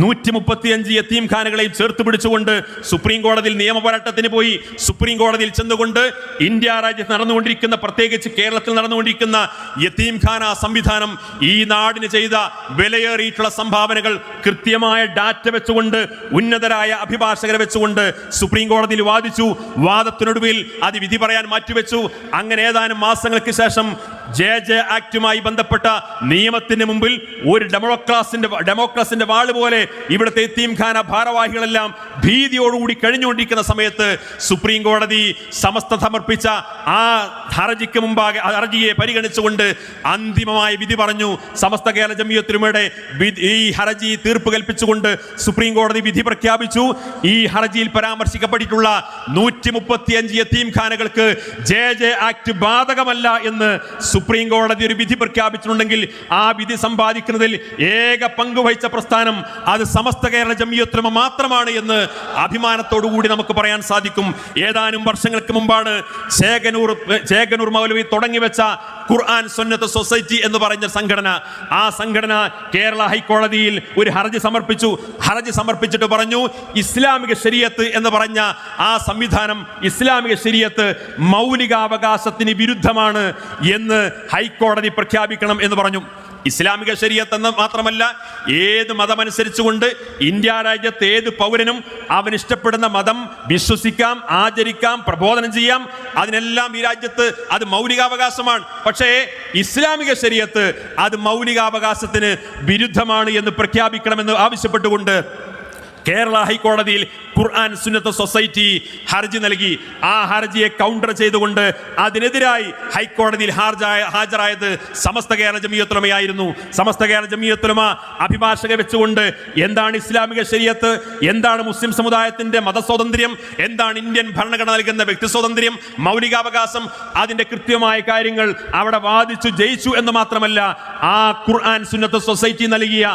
135 യതീംഖാനകളെയും ചേർത്ത് പിടിച്ചുകൊണ്ട് സുപ്രീം കോടതിയിൽ നിയമ പോരാട്ടത്തിന് പോയി. സുപ്രീം കോടതിയിൽ ചെന്നുകൊണ്ട് ഇന്ത്യ രാജ്യത്ത് നടന്നുകൊണ്ടിരിക്കുന്ന, പ്രത്യേകിച്ച് കേരളത്തിൽ നടന്നുകൊണ്ടിരിക്കുന്ന യതീംഖാന സംവിധാനം, ഈ നാടിന് ചെയ്ത വിലയേറിയിട്ടുള്ള സംഭാവനകൾ കൃത്യമായ ഡാറ്റ വെച്ചുകൊണ്ട്, ഉന്നതരായ അഭിഭാഷകരെ വെച്ചുകൊണ്ട് സുപ്രീം കോടതിയിൽ വാദിച്ചു. വാദത്തിനൊടുവിൽ അത് വിധി പറയാൻ മാറ്റിവെച്ചു. അങ്ങനെ ഏതാനും മാസങ്ങൾക്ക് ശേഷം JJ ആക്ടുമായി ബന്ധപ്പെട്ട നിയമത്തിന് മുമ്പിൽ ഒരു ഡെമോക്രാസിന്റെ വാള് പോലെ ഇവിടുത്തെ യതീംഖാന ഭാരവാഹികളെല്ലാം ഭീതിയോടുകൂടി കഴിഞ്ഞുകൊണ്ടിരിക്കുന്ന സമയത്ത് സുപ്രീം കോടതി സമസ്ത സമർപ്പിച്ച ആ ഹർജിക്ക് മുമ്പാകെ ഹർജിയെ പരിഗണിച്ചുകൊണ്ട് അന്തിമമായ വിധി പറഞ്ഞു. സമസ്ത കേരള ജംഇയ്യത്തുൽ ഉലമയുടെ ഈ ഹർജി തീർപ്പ് കൽപ്പിച്ചുകൊണ്ട് സുപ്രീം കോടതി വിധി പ്രഖ്യാപിച്ചു. ഈ ഹർജിയിൽ പരാമർശിക്കപ്പെട്ടിട്ടുള്ള 135 യതീംഖാനകൾക്ക് JJ ആക്ട് ബാധകമല്ല എന്ന് സുപ്രീം കോടതി ഒരു വിധി പ്രഖ്യാപിച്ചിട്ടുണ്ടെങ്കിൽ ആ വിധി സമ്പാദിക്കുന്നതിൽ ഏക പങ്കുവഹിച്ച പ്രസ്ഥാനം അത് സമസ്ത കേരള ജംഇയ്യത്തുൽ ഉലമ മാത്രമാണ് എന്ന് അഭിമാനത്തോടു കൂടി നമുക്ക് പറയാൻ സാധിക്കും. ഏതാനും വർഷങ്ങൾക്ക് മുമ്പാണ് ചേകനൂർ മൗലവി തുടങ്ങിവെച്ച ഖുർആൻ സുന്നത്ത് സൊസൈറ്റി എന്ന് പറഞ്ഞ സംഘടന, ആ സംഘടന കേരള ഹൈക്കോടതിയിൽ ഒരു ഹർജി സമർപ്പിച്ചു. ഹർജി സമർപ്പിച്ചിട്ട് പറഞ്ഞു, ഇസ്ലാമിക ശരീഅത്ത് എന്ന് പറഞ്ഞ ആ സംവിധാനം, ഇസ്ലാമിക ശരീഅത്ത് മൗലികാവകാശത്തിന് വിരുദ്ധമാണ് എന്ന് ഹൈക്കോടതി പ്രഖ്യാപിക്കണം എന്ന് പറഞ്ഞു. ഇസ്ലാമിക ശരീഅത്ത് എന്ന് മാത്രമല്ല, ഏത് മതമനുസരിച്ചുകൊണ്ട് ഇന്ത്യ രാജ്യത്ത് ഏത് പൗരനും അവൻ ഇഷ്ടപ്പെടുന്ന മതം വിശ്വസിക്കാം, ആചരിക്കാം, പ്രബോധനം ചെയ്യാം. അതിനെല്ലാം ഈ രാജ്യത്ത് അത് മൗലികാവകാശമാണ്. പക്ഷേ ഇസ്ലാമിക ശരീഅത്ത് അത് മൗലികാവകാശത്തിന് വിരുദ്ധമാണ് എന്ന് പ്രഖ്യാപിക്കണമെന്ന് ആവശ്യപ്പെട്ടുകൊണ്ട് കേരള ഹൈക്കോടതിയിൽ ഖുർആൻ സുന്നത്ത് സൊസൈറ്റി ഹർജി നൽകി. ആ ഹർജിയെ കൗണ്ടർ ചെയ്തുകൊണ്ട് അതിനെതിരായി ഹൈക്കോടതിയിൽ ഹാജരായത് സമസ്ത കേരള ജംഇയ്യത്തുൽ ഉലമയായിരുന്നു. സമസ്ത കേരള ജംഇയ്യത്തുൽ ഉലമ അഭിഭാഷകരെ വെച്ചുകൊണ്ട് എന്താണ് ഇസ്ലാമിക ശരീഅത്ത്, എന്താണ് മുസ്ലിം സമുദായത്തിന്റെ മതസ്വാതന്ത്ര്യം, എന്താണ് ഇന്ത്യൻ ഭരണഘടന നൽകുന്ന വ്യക്തി സ്വാതന്ത്ര്യം, മൗലികാവകാശം, അതിന്റെ കൃത്യമായ കാര്യങ്ങൾ അവിടെ വാദിച്ചു ജയിച്ചു എന്ന് മാത്രമല്ല, ആ ഖുർആൻ സുന്നത്ത് സൊസൈറ്റി നൽകിയ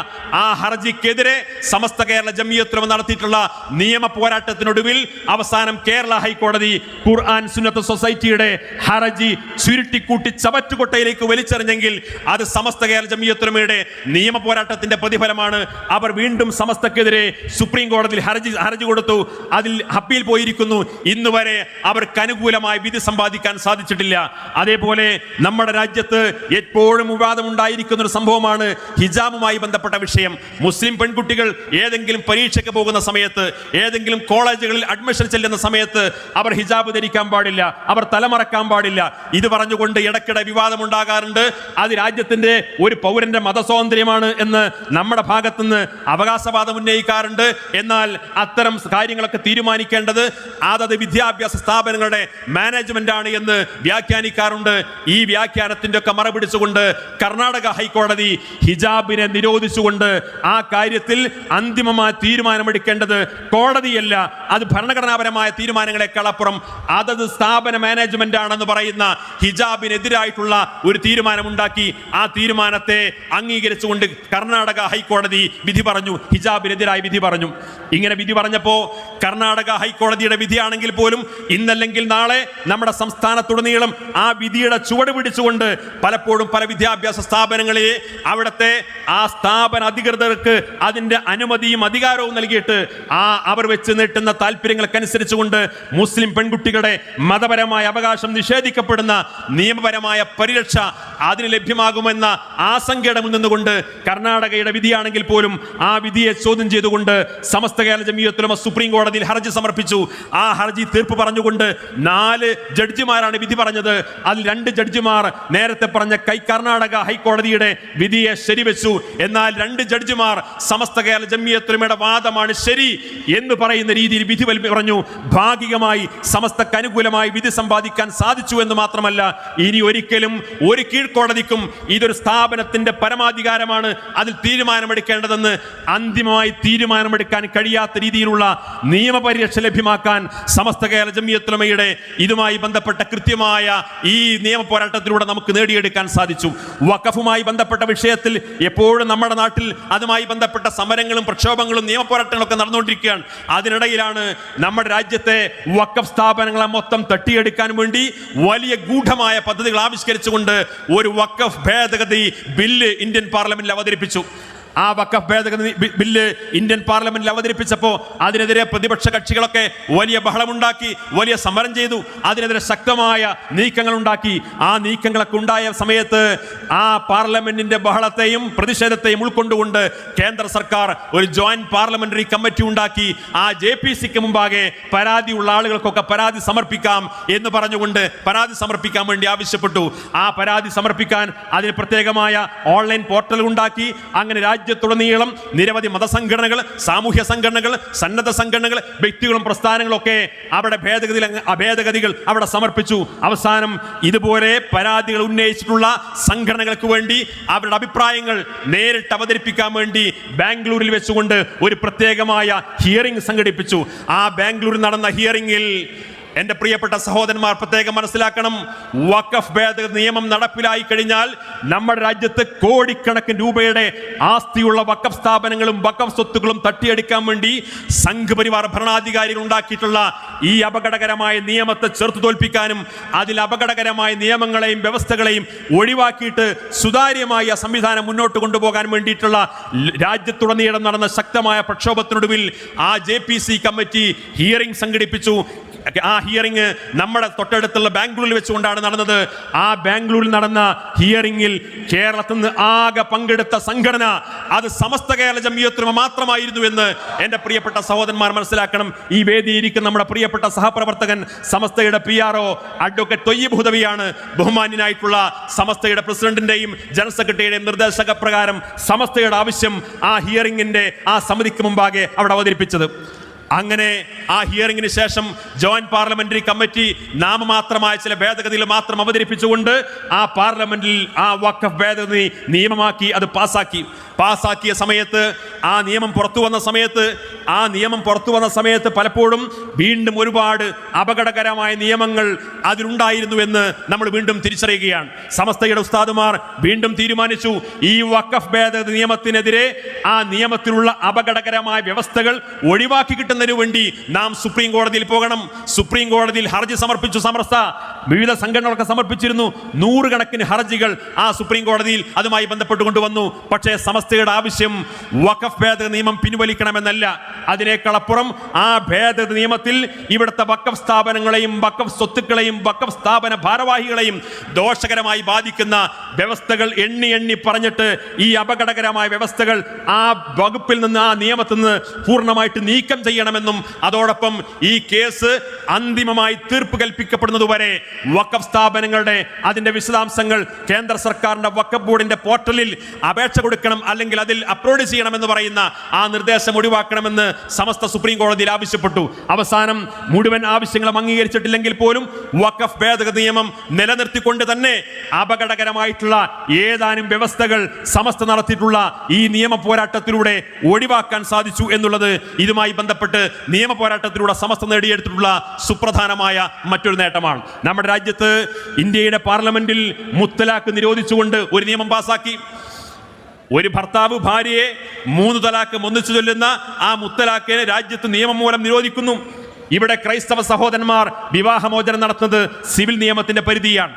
ആ ഹർജിക്കെതിരെ സമസ്ത കേരള ജംഇയ്യത്തുൽ ഉലമ നടത്തിയിട്ടുള്ള നിയമ പോരാട്ടത്തിനൊടുവിൽ അവസാനം കേരള ഹൈക്കോടതി ഖുർആൻ സുന്നത്ത് സൊസൈറ്റിയുടെ ഹർജി ചുരുട്ടിക്കൂട്ടി ചവറ്റുകൊട്ടയിലേക്ക് വലിച്ചെറിഞ്ഞെങ്കിൽ അത് സമസ്ത കേരള ജംഇയ്യത്തുൽ ഉലമയുടെ നിയമ പോരാട്ടത്തിന്റെ പ്രതിഫലമാണ്. അവർ വീണ്ടും സമസ്തക്കെതിരെ സുപ്രീം കോടതിയിൽ ഹർജി കൊടുത്തു. അതിൽ അപ്പീൽ പോയിരിക്കുന്നു. ഇന്ന് വരെ അവർക്ക് അനുകൂലമായ വിധി സമ്പാദിക്കാൻ സാധിച്ചിട്ടില്ല. അതേപോലെ നമ്മുടെ രാജ്യത്ത് എപ്പോഴും വിവാദമുണ്ടായിരിക്കുന്ന ഒരു സംഭവമാണ് ഹിജാബുമായി ബന്ധപ്പെട്ട വിഷയം. മുസ്ലിം പെൺകുട്ടികൾ ഏതെങ്കിലും പരീക്ഷയ്ക്ക് പോകുന്ന സമയത്ത്, ഏതെങ്കിലും കോളേജുകളിൽ അഡ്മിഷൻ ചെല്ലുന്ന സമയത്ത് അവർ ഹിജാബ് ധരിക്കാൻ പാടില്ല, അവർ തലമറക്കാൻ പാടില്ല. ഇത് പറഞ്ഞുകൊണ്ട് ഇടയ്ക്കിടെ വിവാദം ഉണ്ടാകാറുണ്ട്. അത് രാജ്യത്തിന്റെ ഒരു പൗരന്റെ മതസ്വാതന്ത്ര്യമാണ് എന്ന് നമ്മുടെ ഭാഗത്തുനിന്ന് അവകാശവാദം ഉന്നയിക്കാറുണ്ട്. എന്നാൽ അത്തരം കാര്യങ്ങളൊക്കെ തീരുമാനിക്കേണ്ടത് അതത് വിദ്യാഭ്യാസ സ്ഥാപനങ്ങളുടെ മാനേജ്മെന്റ് ആണ് എന്ന് വ്യാഖ്യാനിക്കാറുണ്ട്. ഈ വ്യാഖ്യാനത്തിന്റെ ഒക്കെ മറപിടിച്ചുകൊണ്ട് കർണാടക ഹൈക്കോടതി ഹിജാബിനെ നിരോധിച്ചുകൊണ്ട് ആ കാര്യത്തിൽ അന്തിമമായ തീരുമാനമെടുക്കേണ്ടത് കോടതിയല്ല, അത് ഭരണഘടനാപരമായ തീരുമാനങ്ങളെക്കാളപ്പുറം അതത് സ്ഥാപന മാനേജ്മെന്റ് ആണെന്ന് പറയുന്ന ഹിജാബിനെതിരായിട്ടുള്ള ഒരു തീരുമാനമുണ്ടാക്കി. ആ തീരുമാനത്തെ അംഗീകരിച്ചുകൊണ്ട് കർണാടക ഹൈക്കോടതി വിധി പറഞ്ഞു, ഹിജാബിനെതിരായി വിധി പറഞ്ഞു. ഇങ്ങനെ വിധി പറഞ്ഞപ്പോ കർണാടക ഹൈക്കോടതിയുടെ വിധിയാണെങ്കിൽ പോലും ഇന്നല്ലെങ്കിൽ നാളെ നമ്മുടെ സംസ്ഥാനത്തുടനീളം ആ വിധിയുടെ ചുവട് പിടിച്ചുകൊണ്ട് പലപ്പോഴും പല വിദ്യാഭ്യാസ സ്ഥാപനങ്ങളെ അവിടുത്തെ ആ സ്ഥാപന അധികൃതർക്ക് അതിന്റെ അനുമതിയും അധികാരവും നൽകിയിട്ട് അവർ വെച്ച് നീട്ടുന്ന താല്പര്യങ്ങൾക്കനുസരിച്ചുകൊണ്ട് മുസ്ലിം പെൺകുട്ടികളുടെ മതപരമായ അവകാശം നിഷേധിക്കപ്പെടുന്ന നിയമപരമായ പരിരക്ഷ അതിന് ലഭ്യമാകുമെന്ന ആശങ്കയുടെ മുൻനിന്നുകൊണ്ട് കർണാടകയുടെ വിധിയാണെങ്കിൽ പോലും ആ വിധിയെ ചോദ്യം ചെയ്തുകൊണ്ട് സമസ്ത കേരള ജംഇയ്യത്തുൽ ഉലമ സുപ്രീം കോടതിയിൽ ഹർജി സമർപ്പിച്ചു. ആ ഹർജി തീർപ്പ് പറഞ്ഞുകൊണ്ട് 4 ജഡ്ജിമാരാണ് വിധി പറഞ്ഞത്. അതിൽ 2 ജഡ്ജിമാർ നേരത്തെ പറഞ്ഞ കർണാടക ഹൈക്കോടതിയുടെ വിധിയെ ശരിവെച്ചു. എന്നാൽ 2 ജഡ്ജിമാർ സമസ്ത കേരള ജംഇയ്യത്തുൽ ഉലമയുടെ വാദമാണ് ശരി എന്ന് പറയുന്ന രീതിയിൽ വിധി പറഞ്ഞു. ഭാഗികമായി സമസ്തക്ക് അനുകൂലമായി വിധി സമ്പാദിക്കാൻ സാധിച്ചു എന്ന് മാത്രമല്ല, ഇനി ഒരിക്കലും ഒരു കീഴ്ക്കോടതിക്കും ഇതൊരു സ്ഥാപനത്തിന്റെ പരമാധികാരമാണ് അതിൽ തീരുമാനമെടുക്കേണ്ടതെന്ന് അന്തിമമായി തീരുമാനമെടുക്കാൻ കഴിയാത്ത രീതിയിലുള്ള നിയമപരിരക്ഷ ലഭ്യമാക്കാൻ സമസ്ത കേരള ജംഇയ്യത്തുൽ ഉലമയുടെ ഇതുമായി ബന്ധപ്പെട്ട കൃത്യമായ ഈ നിയമ പോരാട്ടത്തിലൂടെ നമുക്ക് നേടിയെടുക്കാൻ സാധിച്ചു. വഖഫുമായി ബന്ധപ്പെട്ട വിഷയത്തിൽ എപ്പോഴും നമ്മുടെ നാട്ടിൽ അതുമായി ബന്ധപ്പെട്ട സമരങ്ങളും പ്രക്ഷോഭങ്ങളും നിയമ പോരാട്ടങ്ങളൊക്കെ നടന്നുകൊണ്ടിരിക്കുകയാണ്. അതിനിടയിലാണ് നമ്മുടെ രാജ്യത്തെ വഖഫ് സ്ഥാപനങ്ങളെ മൊത്തം തട്ടിയെടുക്കാൻ വേണ്ടി വലിയ ഗൂഢമായ പദ്ധതികൾ ആവിഷ്കരിച്ചുകൊണ്ട് ഒരു വഖഫ് ഭേദഗതി ബില്ല് ഇന്ത്യൻ പാർലമെന്റിൽ അവതരിപ്പിച്ചു. ആ വഖഫ് ഭേദഗതി ബില്ല് ഇന്ത്യൻ പാർലമെന്റിൽ അവതരിപ്പിച്ചപ്പോൾ അതിനെതിരെ പ്രതിപക്ഷ കക്ഷികളൊക്കെ വലിയ ബഹളമുണ്ടാക്കി, വലിയ സമരം ചെയ്തു. അതിനെതിരെ ശക്തമായ നീക്കങ്ങൾ ഉണ്ടാക്കി. ആ നീക്കങ്ങളൊക്കെ ഉണ്ടായ സമയത്ത് ആ പാർലമെന്റിന്റെ ബഹളത്തെയും പ്രതിഷേധത്തെയും ഉൾക്കൊണ്ടുകൊണ്ട് കേന്ദ്ര സർക്കാർ ഒരു ജോയിന്റ് പാർലമെന്ററി കമ്മിറ്റി ഉണ്ടാക്കി. ആ JPCക്ക് മുമ്പാകെ പരാതിയുള്ള ആളുകൾക്കൊക്കെ പരാതി സമർപ്പിക്കാം എന്ന് പറഞ്ഞുകൊണ്ട് പരാതി സമർപ്പിക്കാൻ വേണ്ടി ആവശ്യപ്പെട്ടു. ആ പരാതി സമർപ്പിക്കാൻ അതിന് പ്രത്യേകമായ ഓൺലൈൻ പോർട്ടൽ ഉണ്ടാക്കി. അങ്ങനെ രാജ്യത്തുടനീളം നിരവധി മതസംഘടനകൾ, സാമൂഹ്യ സംഘടനകൾ, സന്നദ്ധ സംഘടനകൾ, വ്യക്തികളും പ്രസ്ഥാനങ്ങളും ഒക്കെ അവിടെ ഭേദഗതികൾ അവിടെ സമർപ്പിച്ചു. അവസാനം ഇതുപോലെ പരാതികൾ ഉന്നയിച്ചിട്ടുള്ള സംഘടനകൾക്ക് വേണ്ടി അവരുടെ അഭിപ്രായങ്ങൾ നേരിട്ട് അവതരിപ്പിക്കാൻ വേണ്ടി ബാംഗ്ലൂരിൽ വെച്ചുകൊണ്ട് ഒരു പ്രത്യേകമായ ഹിയറിംഗ് സംഘടിപ്പിച്ചു. ആ ബാംഗ്ലൂരിൽ നടന്ന ഹിയറിംഗിൽ എൻ്റെ പ്രിയപ്പെട്ട സഹോദരന്മാർ പ്രത്യേകം മനസ്സിലാക്കണം, വഖഫ് ഭേദഗതി നിയമം നടപ്പിലായി കഴിഞ്ഞാൽ നമ്മുടെ രാജ്യത്ത് കോടിക്കണക്കിന് രൂപയുടെ ആസ്തിയുള്ള വഖഫ് സ്ഥാപനങ്ങളും വഖഫ് സ്വത്തുക്കളും തട്ടിയെടുക്കാൻ വേണ്ടി സംഘപരിവാർ ഭരണാധികാരികൾ ഉണ്ടാക്കിയിട്ടുള്ള ഈ അപകടകരമായ നിയമത്തെ ചെറുത്തു തോൽപ്പിക്കാനും അതിൽ അപകടകരമായ നിയമങ്ങളെയും വ്യവസ്ഥകളെയും ഒഴിവാക്കിയിട്ട് സുതാര്യമായ സംവിധാനം മുന്നോട്ട് കൊണ്ടുപോകാൻ വേണ്ടിയിട്ടുള്ള രാജ്യത്തുടനീളം നടന്ന ശക്തമായ പ്രക്ഷോഭത്തിനൊടുവിൽ ആ JPC കമ്മിറ്റി ഹിയറിംഗ് സംഘടിപ്പിച്ചു. ആ ഹിയറിംഗ് നമ്മുടെ തൊട്ടടുത്തുള്ള ബാംഗ്ലൂരിൽ വെച്ചുകൊണ്ടാണ് നടന്നത്. ആ ബാംഗ്ലൂരിൽ നടന്ന ഹിയറിംഗിൽ കേരളത്തിൽ നിന്ന് ആകെ പങ്കെടുത്ത സംഘടന അത് സമസ്ത കേരള ജംഇയ്യത്തുൽ ഉലമ മാത്രമായിരുന്നു എന്ന് എൻ്റെ പ്രിയപ്പെട്ട സഹോദരന്മാർ മനസ്സിലാക്കണം. ഈ വേദിയിരിക്കുന്ന നമ്മുടെ പ്രിയപ്പെട്ട സഹപ്രവർത്തകൻ സമസ്തയുടെ PRO അഡ്വക്കേറ്റ് തൊയ്യിബ് ഹുദവിയാണ് ബഹുമാന്യനായിട്ടുള്ള സമസ്തയുടെ പ്രസിഡന്റിന്റെയും ജനറൽ സെക്രട്ടറിയുടെയും നിർദ്ദേശപ്രകാരം സമസ്തയുടെ ആവശ്യം ആ ഹിയറിംഗിന്റെ ആ സമിതിക്ക് മുമ്പാകെ അവിടെ അവതരിപ്പിച്ചത്. അങ്ങനെ ആ ഹിയറിംഗിന് ശേഷം ജോയിന്റ് പാർലമെന്ററി കമ്മിറ്റി നാമമാത്രമായ ചില ഭേദഗതികൾ മാത്രം അവതരിപ്പിച്ചുകൊണ്ട് ആ പാർലമെന്റിൽ ആ വഖഫ് ഭേദഗതി നിയമമാക്കി അത് പാസാക്കിയ സമയത്ത് ആ നിയമം പുറത്തു വന്ന സമയത്ത് പലപ്പോഴും വീണ്ടും ഒരുപാട് അപകടകരമായ നിയമങ്ങൾ അതിലുണ്ടായിരുന്നു എന്ന് നമ്മൾ വീണ്ടും തിരിച്ചറിയുകയാണ്. സമസ്തയുടെ ഉസ്താദുമാർ വീണ്ടും തീരുമാനിച്ചു, ഈ വഖഫ് ഭേദഗതി നിയമത്തിനെതിരെ ആ നിയമത്തിലുള്ള അപകടകരമായ വ്യവസ്ഥകൾ ഒഴിവാക്കി കിട്ടുന്നതിനു വേണ്ടി നാം സുപ്രീം കോടതിയിൽ പോകണം. സുപ്രീം കോടതിയിൽ ഹർജി സമർപ്പിച്ചു. സമസ്ത വിവിധ സംഘടനകളൊക്കെ സമർപ്പിച്ചിരുന്നു. 100 കണക്കിന് ഹർജികൾ ആ സുപ്രീം കോടതിയിൽ അതുമായി ബന്ധപ്പെട്ട് കൊണ്ടുവന്നു. പക്ഷേ സമസ്തയുടെ ആവശ്യം വഖഫ് ഭേദഗതി നിയമം പിൻവലിക്കണമെന്നല്ല. അതിനേക്കാളപ്പുറം ആ ഭേദഗതി നിയമത്തിൽ ഇവിടുത്തെ വഖഫ് സ്ഥാപനങ്ങളെയും വഖഫ് സ്വത്തുക്കളെയും വഖഫ് സ്ഥാപന ഭാരവാഹികളെയും ദോഷകരമായി ബാധിക്കുന്ന വ്യവസ്ഥകൾ എണ്ണി പറഞ്ഞിട്ട് ഈ അപകടകരമായ വ്യവസ്ഥകൾ ആ വകുപ്പിൽ നിന്ന് ആ നിയമത്തിൽ നിന്ന് പൂർണ്ണമായിട്ട് നീക്കം ചെയ്യണമെന്നും അതോടൊപ്പം ഈ കേസ് അന്തിമമായി തീർപ്പ് കൽപ്പിക്കപ്പെടുന്നതുവരെ വഖഫ് സ്ഥാപനങ്ങളുടെ അതിന്റെ വിശദാംശങ്ങൾ കേന്ദ്ര സർക്കാരിന്റെ വഖഫ് ബോർഡിന്റെ പോർട്ടലിൽ അപേക്ഷ കൊടുക്കണം, അല്ലെങ്കിൽ അതിൽ അപ്ലോഡ് ചെയ്യണമെന്ന് പറയുന്ന ആ നിർദ്ദേശം ഒഴിവാക്കണമെന്ന് സമസ്ത സുപ്രീം കോടതിയിൽ ആവശ്യപ്പെട്ടു. അവസാനം മുഴുവൻ ആവശ്യങ്ങളും അംഗീകരിച്ചിട്ടില്ലെങ്കിൽ പോലും വഖഫ് ഭേദഗതി നിയമം നിലനിർത്തിക്കൊണ്ട് തന്നെ അപകടകരമായിട്ടുള്ള ഏതാനും വ്യവസ്ഥകൾ സമസ്ത നടത്തിയിട്ടുള്ള ഈ നിയമ പോരാട്ടത്തിലൂടെ ഒഴിവാക്കാൻ സാധിച്ചു എന്നുള്ളത് ഇതുമായി ബന്ധപ്പെട്ട് നിയമ പോരാട്ടത്തിലൂടെ സമസ്ത നേടിയെടുത്തിട്ടുള്ള സുപ്രധാനമായ മറ്റൊരു നേട്ടമാണ്. നമ്മുടെ രാജ്യത്ത് ഇന്ത്യയുടെ പാർലമെന്റിൽ മുത്തലാഖ് നിരോധിച്ചുകൊണ്ട് ഒരു നിയമം പാസാക്കി. ഒരു ഭർത്താവ് ഭാര്യയെ 3 തലാഖ് ഒന്നിച്ചു ചൊല്ലുന്ന ആ മുത്തലാഖിനെ രാജ്യത്ത് നിയമം മൂലം നിരോധിക്കുന്നു. ഇവിടെ ക്രൈസ്തവ സഹോദരന്മാർ വിവാഹമോചനം നടത്തുന്നത് സിവിൽ നിയമത്തിന്റെ പരിധിയാണ്.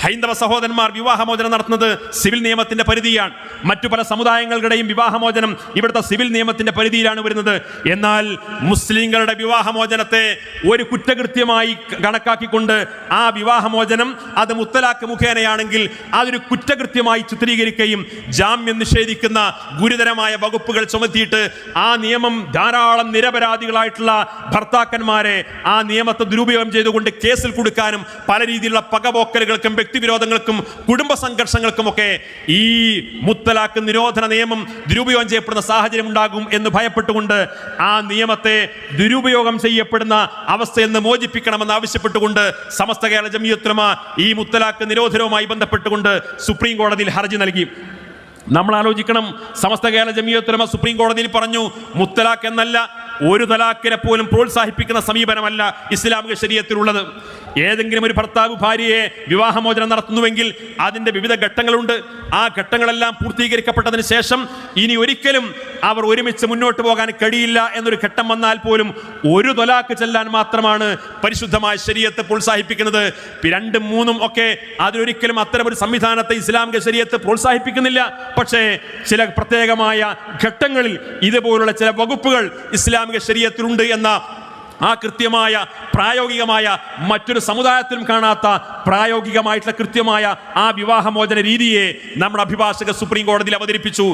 ഹൈന്ദവ സഹോദരന്മാർ വിവാഹമോചനം നടത്തുന്നത് സിവിൽ നിയമത്തിന്റെ പരിധിയാണ്. മറ്റു പല സമുദായങ്ങളുടെയും വിവാഹമോചനം ഇവിടുത്തെ സിവിൽ നിയമത്തിന്റെ പരിധിയിലാണ് വരുന്നത്. എന്നാൽ മുസ്ലിങ്ങളുടെ വിവാഹമോചനത്തെ ഒരു കുറ്റകൃത്യമായി കണക്കാക്കിക്കൊണ്ട് ആ വിവാഹമോചനം അത് മുത്തലാഖ് മുഖേനയാണെങ്കിൽ അതൊരു കുറ്റകൃത്യമായി ചിത്രീകരിക്കുകയും ജാമ്യം നിഷേധിക്കുന്ന ഗുരുതരമായ വകുപ്പുകൾ ചുമത്തിയിട്ട് ആ നിയമം ധാരാളം നിരപരാധികളായിട്ടുള്ള ഭർത്താക്കന്മാരെ ആ നിയമത്തെ ദുരുപയോഗം ചെയ്തുകൊണ്ട് കേസിൽ കൊടുക്കാനും പല രീതിയിലുള്ള പകപോക്കലുകൾക്കും വ്യക്തിവിരോധങ്ങൾക്കും കുടുംബ സംഘർഷങ്ങൾക്കുമൊക്കെ ഈ മുത്തലാഖ് നിരോധന നിയമം ദുരുപയോഗം ചെയ്യപ്പെടുന്ന സാഹചര്യം ഉണ്ടാകും എന്ന് ഭയപ്പെട്ടുകൊണ്ട് ആ നിയമത്തെ ദുരുപയോഗം ചെയ്യപ്പെടുന്ന അവസ്ഥയിൽ നിന്ന് മോചിപ്പിക്കണമെന്ന് ആവശ്യപ്പെട്ടുകൊണ്ട് സമസ്ത കേരള ജംഇയ്യത്തുൽ ഉലമ ഈ മുത്തലാഖ് നിരോധനവുമായി ബന്ധപ്പെട്ടുകൊണ്ട് സുപ്രീം കോടതിയിൽ ഹർജി നൽകി. നമ്മൾ ആലോചിക്കണം, സമസ്ത കേരള ജംഇയ്യത്തുൽ ഉലമ സുപ്രീം കോടതിയിൽ പറഞ്ഞു, മുത്തലാഖ് എന്നല്ല, ഒരു തലാഖിനെ പോലും പ്രോത്സാഹിപ്പിക്കുന്ന സമീപനമല്ല ഇസ്ലാമിക ശരീഅത്തിലുള്ളത്. ഏതെങ്കിലും ഒരു ഭർത്താവ് ഭാര്യയെ വിവാഹമോചനം നടത്തുന്നുവെങ്കിൽ അതിൻ്റെ വിവിധ ഘട്ടങ്ങളുണ്ട്. ആ ഘട്ടങ്ങളെല്ലാം പൂർത്തീകരിക്കപ്പെട്ടതിന് ശേഷം ഇനി ഒരിക്കലും അവർ ഒരുമിച്ച് മുന്നോട്ട് പോകാൻ കഴിയില്ല എന്നൊരു ഘട്ടം വന്നാൽ പോലും ഒരു തൊലാഖ് ചെല്ലാൻ മാത്രമാണ് പരിശുദ്ധമായ ശരീഅത്ത് പ്രോത്സാഹിപ്പിക്കുന്നത്. 2ഉം 3ഉം ഒക്കെ അതിലൊരിക്കലും അത്തരമൊരു സംവിധാനത്തെ ഇസ്ലാമിക ശരീഅത്ത് പ്രോത്സാഹിപ്പിക്കുന്നില്ല. പക്ഷേ ചില പ്രത്യേകമായ ഘട്ടങ്ങളിൽ ഇതുപോലുള്ള ചില വകുപ്പുകൾ ഇസ്ലാമിക ശരീഅത്തിലുണ്ട് എന്ന ആ കൃത്യമായ പ്രായോഗികമായ മറ്റൊരു സമുദായത്തിലും കാണാത്ത പ്രായോഗികമായിട്ടുള്ള കൃത്യമായ ആ വിവാഹമോചന രീതിയെ നമ്മുടെ അഭിഭാഷക സുപ്രീം കോടതിയിൽ അവതരിപ്പിച്ചു.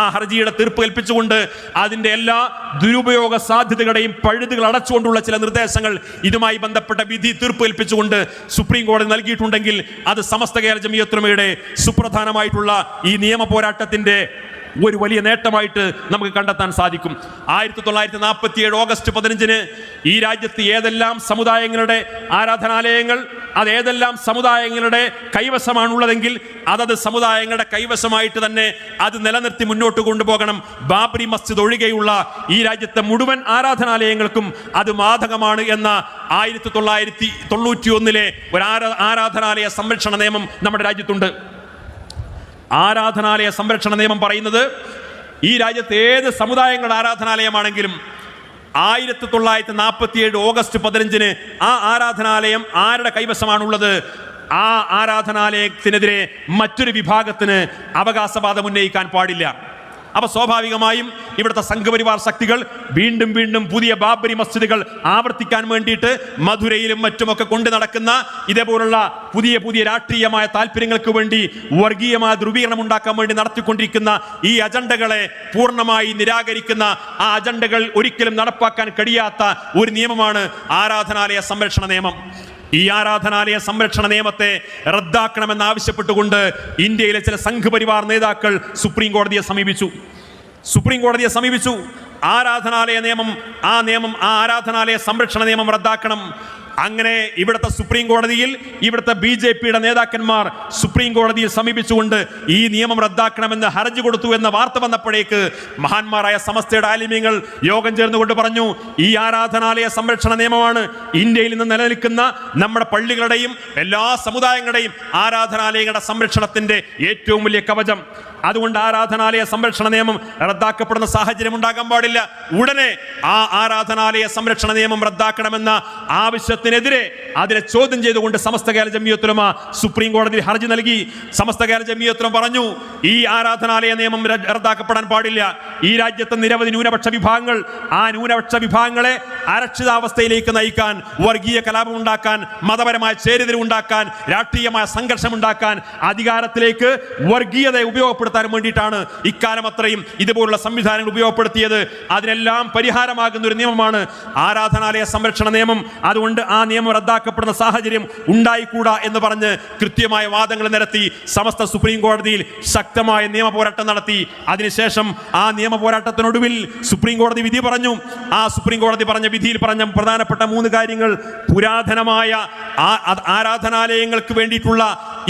ആ ഹർജിയുടെ തീർപ്പ് കൽപ്പിച്ചുകൊണ്ട് അതിൻ്റെ എല്ലാ ദുരുപയോഗ സാധ്യതകളെയും പഴുതുകൾ അടച്ചുകൊണ്ടുള്ള ചില നിർദ്ദേശങ്ങൾ ഇതുമായി ബന്ധപ്പെട്ട വിധി തീർപ്പ് കൽപ്പിച്ചുകൊണ്ട് സുപ്രീം കോടതി നൽകിയിട്ടുണ്ടെങ്കിൽ അത് സമസ്ത കേരള ജംഇയ്യത്തുൽ ഉലമയുടെ സുപ്രധാനമായിട്ടുള്ള ഈ നിയമ പോരാട്ടത്തിൻ്റെ ഒരു വലിയ നേട്ടമായിട്ട് നമുക്ക് കണ്ടെത്താൻ സാധിക്കും. 1947 ഓഗസ്റ്റ് 15 ഈ രാജ്യത്ത് ഏതെല്ലാം സമുദായങ്ങളുടെ ആരാധനാലയങ്ങൾ അത് ഏതെല്ലാം സമുദായങ്ങളുടെ കൈവശമാണുള്ളതെങ്കിൽ അതത് സമുദായങ്ങളുടെ കൈവശമായിട്ട് തന്നെ അത് നിലനിർത്തി മുന്നോട്ട് കൊണ്ടുപോകണം. ബാബറി മസ്ജിദ് ഒഴികെയുള്ള ഈ രാജ്യത്തെ മുഴുവൻ ആരാധനാലയങ്ങൾക്കും അത് ബാധകമാണ് എന്ന 1991 ഒരു ആരാധനാലയ സംരക്ഷണ നിയമം നമ്മുടെ രാജ്യത്തുണ്ട്. ആരാധനാലയ സംരക്ഷണ നിയമം പറയുന്നത് ഈ രാജ്യത്തെ ഏത് സമുദായങ്ങളുടെ ആരാധനാലയമാണെങ്കിലും 1947 ഓഗസ്റ്റ് 15 ആ ആരാധനാലയം ആരുടെ കൈവശമാണുള്ളത്, ആ ആരാധനാലയത്തിനെതിരെ മറ്റൊരു വിഭാഗത്തിന് അവകാശവാദം ഉന്നയിക്കാൻ പാടില്ല. അപ്പൊ സ്വാഭാവികമായും ഇവിടുത്തെ സംഘപരിവാർ ശക്തികൾ വീണ്ടും വീണ്ടും പുതിയ ബാബരി മസ്ജിദുകൾ ആവർത്തിക്കാൻ വേണ്ടിയിട്ട് മധുരയിലും മറ്റുമൊക്കെ കൊണ്ടു നടക്കുന്ന ഇതേപോലുള്ള പുതിയ പുതിയ രാഷ്ട്രീയമായ താല്പര്യങ്ങൾക്ക് വേണ്ടി വർഗീയമായ ധ്രുവീകരണം ഉണ്ടാക്കാൻ വേണ്ടി നടത്തിക്കൊണ്ടിരിക്കുന്ന ഈ അജണ്ടകളെ പൂർണ്ണമായി നിരാകരിക്കുന്ന, ആ അജണ്ടകൾ ഒരിക്കലും നടപ്പാക്കാൻ കഴിയാത്ത ഒരു നിയമമാണ് ആരാധനാലയ സംരക്ഷണ നിയമം. ഈ ആരാധനാലയ സംരക്ഷണ നിയമത്തെ റദ്ദാക്കണമെന്ന് ആവശ്യപ്പെട്ടുകൊണ്ട് ഇന്ത്യയിലെ ചില സംഘപരിവാർ നേതാക്കൾ സുപ്രീം കോടതിയെ സമീപിച്ചു. ആരാധനാലയ നിയമം ആരാധനാലയ സംരക്ഷണ നിയമം റദ്ദാക്കണം. അങ്ങനെ ഇവിടുത്തെ സുപ്രീം കോടതിയിൽ ഇവിടുത്തെ BJPയുടെ നേതാക്കന്മാർ സുപ്രീം കോടതിയെ സമീപിച്ചുകൊണ്ട് ഈ നിയമം റദ്ദാക്കണമെന്ന് ഹർജി കൊടുത്തു എന്ന വാർത്ത വന്നപ്പോഴേക്ക് മഹാന്മാരായ സമസ്തയുടെ ആലിമീങ്ങൾ യോഗം ചേർന്നുകൊണ്ട് പറഞ്ഞു, ഈ ആരാധനാലയ സംരക്ഷണ നിയമമാണ് ഇന്ത്യയിൽ നിന്ന് നിലനിൽക്കുന്ന നമ്മുടെ പള്ളികളുടെയും എല്ലാ സമുദായങ്ങളുടെയും ആരാധനാലയങ്ങളുടെ സംരക്ഷണത്തിന്റെ ഏറ്റവും വലിയ കവചം. അതുകൊണ്ട് ആരാധനാലയ സംരക്ഷണ നിയമം റദ്ദാക്കപ്പെടുന്ന സാഹചര്യം ഉണ്ടാകാൻ പാടില്ല. ഉടനെ ആ ആരാധനാലയ സംരക്ഷണ നിയമം റദ്ദാക്കണമെന്ന ആവശ്യത്തിനെതിരെ അതിനെ ചോദ്യം ചെയ്തുകൊണ്ട് സമസ്ത കേരള ജംഇയ്യത്തുൽ ഉലമ സുപ്രീം കോടതിയിൽ ഹർജി നൽകി. സമസ്ത കേരള ജംഇയ്യത്തുൽ ഉലമ പറഞ്ഞു, ഈ ആരാധനാലയ നിയമം റദ്ദാക്കപ്പെടാൻ പാടില്ല. ഈ രാജ്യത്തെ നിരവധി ന്യൂനപക്ഷ വിഭാഗങ്ങൾ, ആ ന്യൂനപക്ഷ വിഭാഗങ്ങളെ അരക്ഷിതാവസ്ഥയിലേക്ക് നയിക്കാൻ, വർഗീയ കലാപം ഉണ്ടാക്കാൻ, മതപരമായ ചേരിതിരിവുണ്ടാക്കാൻ, രാഷ്ട്രീയമായ സംഘർഷം ഉണ്ടാക്കാൻ, അധികാരത്തിലേക്ക് വർഗീയതയെ ഉപയോഗപ്പെടുത്താൻ വേണ്ടിയിട്ടാണ് ഇക്കാലം അത്രയും ഇതുപോലുള്ള സംവിധാനങ്ങൾ ഉപയോഗപ്പെടുത്തിയത്. അതിനെല്ലാം പരിഹാരമാകുന്ന ഒരു നിയമമാണ് ആരാധനാലയ സംരക്ഷണ നിയമം. അതുകൊണ്ട് ആ നിയമം റദ്ദാക്കപ്പെടുന്ന സാഹചര്യം ഉണ്ടായിക്കൂടാ എന്ന് പറഞ്ഞ് കൃത്യമായ വാദങ്ങൾ നിരത്തി സമസ്ത സുപ്രീം കോടതിയിൽ ശക്തമായ നിയമ പോരാട്ടം നടത്തി. അതിനുശേഷം ആ നിയമ പോരാട്ടത്തിനൊടുവിൽ സുപ്രീം കോടതി വിധി പറഞ്ഞു. ആ സുപ്രീം കോടതി പറഞ്ഞ വിധിയിൽ പറഞ്ഞ പ്രധാനപ്പെട്ട 3 കാര്യങ്ങൾ: പുരാതനമായ ആരാധനാലയങ്ങൾക്ക് വേണ്ടിയിട്ടുള്ള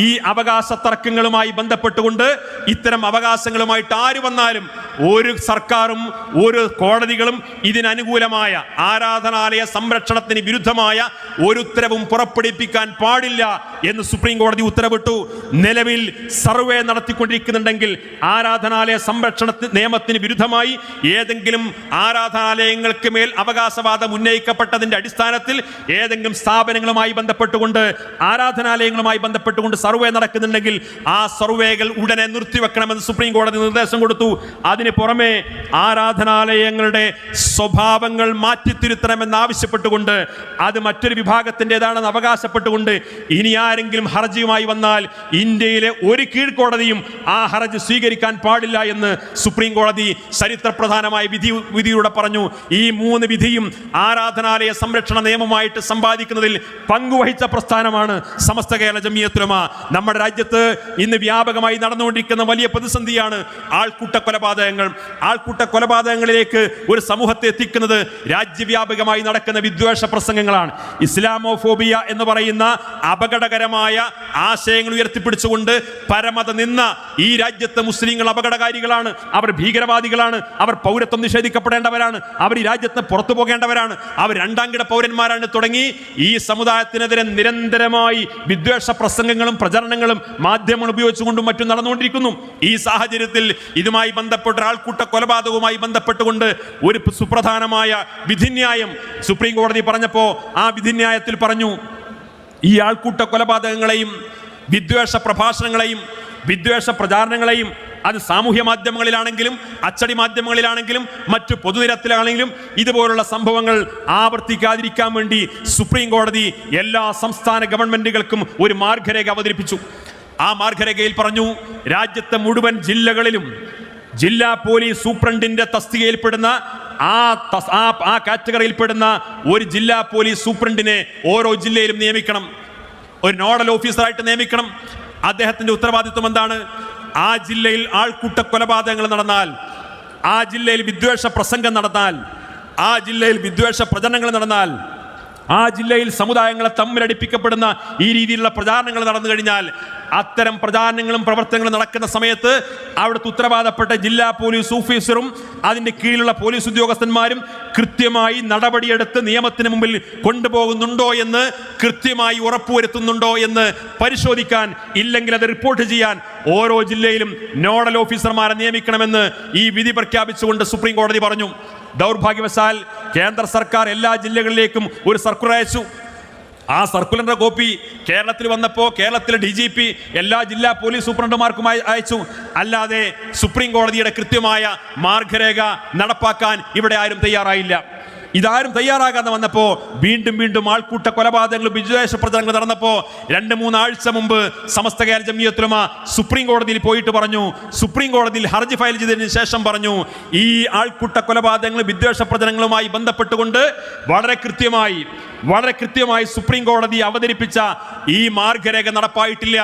ഈ അവകാശ തർക്കങ്ങളുമായി ബന്ധപ്പെട്ടുകൊണ്ട് ഇത്തരം അവകാശങ്ങളുമായിട്ട് ആര് വന്നാലും ഒരു സർക്കാരും ഒരു കോടതികളും ഇതിനനുകൂലമായ ആരാധനാലയ സംരക്ഷണത്തിന് വിരുദ്ധമായ ഒരു ഉത്തരവും പുറപ്പെടുവിപ്പിക്കാൻ പാടില്ല എന്ന് സുപ്രീം കോടതി ഉത്തരവിട്ടു. നിലവിൽ സർവേ നടത്തിക്കൊണ്ടിരിക്കുന്നുണ്ടെങ്കിൽ ആരാധനാലയ സംരക്ഷണ നിയമത്തിന് വിരുദ്ധമായി ഏതെങ്കിലും ആരാധനാലയങ്ങൾക്ക് മേൽ അവകാശവാദം ഉന്നയിക്കപ്പെട്ടതിന്റെ അടിസ്ഥാനത്തിൽ ഏതെങ്കിലും സ്ഥാപനങ്ങളുമായി ബന്ധപ്പെട്ടുകൊണ്ട്, ആരാധനാലയങ്ങളുമായി ബന്ധപ്പെട്ടുകൊണ്ട് സർവേ നടക്കുന്നുണ്ടെങ്കിൽ ആ സർവേകൾ ഉടനെ നിർത്തിവെക്കണമെന്ന് സുപ്രീം കോടതി നിർദ്ദേശം കൊടുത്തു. അതിന് പുറമെ ആരാധനാലയങ്ങളുടെ സ്വഭാവങ്ങൾ മാറ്റിത്തിരുത്തണമെന്ന് ആവശ്യപ്പെട്ടുകൊണ്ട്, അത് മറ്റൊരു വിഭാഗത്തിൻ്റെതാണെന്ന് അവകാശപ്പെട്ടുകൊണ്ട് ഇനി ആരെങ്കിലും ഹർജിയുമായി വന്നാൽ ഇന്ത്യയിലെ ഒരു കീഴ്ക്കോടതിയും ആ ഹർജി സ്വീകരിക്കാൻ പാടില്ല എന്ന് സുപ്രീം കോടതി ചരിത്രപ്രധാനമായ വിധിയിലൂടെ പറഞ്ഞു. ഈ 3 വിധിയും ആരാധനാലയ സംരക്ഷണ നിയമമായിട്ട് സമ്പാദിക്കുന്നതിൽ പങ്കുവഹിച്ച പ്രസ്ഥാനമാണ് സമസ്ത കേരള ജംഇയ്യത്തുൽ ഉലമ. നമ്മുടെ രാജ്യത്ത് ഇന്ന് വ്യാപകമായി നടന്നുകൊണ്ടിരിക്കുന്ന വലിയ പ്രതിസന്ധിയാണ് ആൾക്കൂട്ട കൊലപാതകങ്ങൾ. ആൾക്കൂട്ട കൊലപാതകങ്ങളിലേക്ക് ഒരു സമൂഹത്തെ എത്തിക്കുന്നത് രാജ്യവ്യാപകമായി നടക്കുന്ന വിദ്വേഷ പ്രസംഗങ്ങളാണ്. ഇസ്ലാമോഫോബിയ എന്ന് പറയുന്ന അപകടകരമായ ആശയങ്ങൾ ഉയർത്തിപ്പിടിച്ചുകൊണ്ട് പരമത നിന്ന ഈ രാജ്യത്തെ മുസ്ലിങ്ങൾ അപകടകാരികളാണ്, അവർ ഭീകരവാദികളാണ്, അവർ പൗരത്വം നിഷേധിക്കപ്പെടേണ്ടവരാണ്, അവർ ഈ രാജ്യത്ത് പുറത്തു പോകേണ്ടവരാണ്, അവർ 2ാം കിട പൗരന്മാരാണ് തുടങ്ങി ഈ സമുദായത്തിനെതിരെ നിരന്തരമായി വിദ്വേഷ പ്രസംഗങ്ങളും പ്രചരണങ്ങളും മാധ്യമങ്ങൾ ഉപയോഗിച്ചുകൊണ്ടും മറ്റും നടന്നുകൊണ്ടിരിക്കുന്നു. ഈ സാഹചര്യത്തിൽ ഇതുമായി ബന്ധപ്പെട്ട ആൾക്കൂട്ട കൊലപാതകവുമായി ബന്ധപ്പെട്ടുകൊണ്ട് ഒരു സുപ്രധാനമായ വിധിന്യായം സുപ്രീം കോടതി പറഞ്ഞപ്പോൾ ആ വിധിന്യായത്തിൽ പറഞ്ഞു, ഈ ആൾക്കൂട്ട കൊലപാതകങ്ങളെയും വിദ്വേഷ പ്രഭാഷണങ്ങളെയും വിദ്വേഷ പ്രചാരണങ്ങളെയും അത് സാമൂഹ്യ മാധ്യമങ്ങളിലാണെങ്കിലും അച്ചടി മാധ്യമങ്ങളിലാണെങ്കിലും മറ്റു പൊതുനിരത്തിലാണെങ്കിലും ഇതുപോലുള്ള സംഭവങ്ങൾ ആവർത്തിക്കാതിരിക്കാൻ വേണ്ടി സുപ്രീം കോടതി എല്ലാ സംസ്ഥാന ഗവൺമെന്റുകൾക്കും ഒരു മാർഗരേഖ അവതരിപ്പിച്ചു. ആ മാർഗരേഖയിൽ പറഞ്ഞു, രാജ്യത്തെ മുഴുവൻ ജില്ലകളിലും ജില്ലാ പോലീസ് സൂപ്രണ്ടിന്റെ തസ്തികയിൽപ്പെടുന്ന ആ കാറ്റഗറിയിൽപ്പെടുന്ന ഒരു ജില്ലാ പോലീസ് സൂപ്രണ്ടിനെ ഓരോ ജില്ലയിലും നിയമിക്കണം, ഒരു നോഡൽ ഓഫീസറായിട്ട് നിയമിക്കണം. അദ്ദേഹത്തിന്റെ ഉത്തരവാദിത്വം എന്താണ്? ആ ജില്ലയിൽ ആൾക്കൂട്ട കൊലപാതകങ്ങൾ നടന്നാൽ, ആ ജില്ലയിൽ വിദ്വേഷ പ്രസംഗം നടന്നാൽ, ആ ജില്ലയിൽ വിദ്വേഷ പ്രചരണങ്ങൾ നടന്നാൽ ആ ജില്ലയിൽ സമുദായങ്ങളെ തമ്മിലടിപ്പിക്കപ്പെടുന്ന ഈ രീതിയിലുള്ള പ്രചാരണങ്ങൾ നടന്നു കഴിഞ്ഞാൽ, അത്തരം പ്രചാരണങ്ങളും പ്രവർത്തനങ്ങളും നടക്കുന്ന സമയത്ത് അവിടുത്തെ ഉത്തരവാദപ്പെട്ട ജില്ലാ പോലീസ് ഓഫീസറും അതിൻ്റെ കീഴിലുള്ള പോലീസ് ഉദ്യോഗസ്ഥന്മാരും കൃത്യമായി നടപടിയെടുത്ത് നിയമത്തിന് മുമ്പിൽ കൊണ്ടുപോകുന്നുണ്ടോ എന്ന് കൃത്യമായി ഉറപ്പുവരുത്തുന്നുണ്ടോ എന്ന് പരിശോധിക്കാൻ, ഇല്ലെങ്കിൽ അത് റിപ്പോർട്ട് ചെയ്യാൻ ഓരോ ജില്ലയിലും നോഡൽ ഓഫീസർമാരെ നിയമിക്കണമെന്ന് ഈ വിധി പ്രഖ്യാപിച്ചുകൊണ്ട് സുപ്രീം കോടതി പറഞ്ഞു. ദൗർഭാഗ്യവശാൽ കേന്ദ്ര സർക്കാർ എല്ലാ ജില്ലകളിലേക്കും ഒരു സർക്കുലർ അയച്ചു. ആ സർക്കുലറിന്റെ കോപ്പി കേരളത്തിൽ വന്നപ്പോൾ കേരളത്തിലെ DGP എല്ലാ ജില്ലാ പോലീസ് സൂപ്രണ്ടുമാർക്കുമായി അയച്ചു. അല്ലാതെ സുപ്രീം കോടതിയുടെ കൃത്യമായ മാർഗരേഖ നടപ്പാക്കാൻ ഇവിടെ ആരും തയ്യാറായില്ല. ഇതാരും തയ്യാറാകാതെ വന്നപ്പോൾ വീണ്ടും ആൾക്കൂട്ട കൊലപാതകങ്ങളും വിദ്വേഷ പ്രചരണങ്ങൾ നടന്നപ്പോൾ 2-3 ആഴ്ച മുമ്പ് സമസ്ത കേരള ജംഇയ്യത്തുൽ ഉലമ സുപ്രീം കോടതിയിൽ പോയിട്ട് പറഞ്ഞു, സുപ്രീം കോടതിയിൽ ഹർജി ഫയൽ ചെയ്തതിന് ശേഷം പറഞ്ഞു, ഈ ആൾക്കൂട്ട കൊലപാതകങ്ങളും വിദ്വേഷ പ്രചരണങ്ങളുമായി ബന്ധപ്പെട്ടുകൊണ്ട് വളരെ കൃത്യമായി സുപ്രീം കോടതി അവതരിപ്പിച്ച ഈ മാർഗരേഖ നടപ്പായിട്ടില്ല.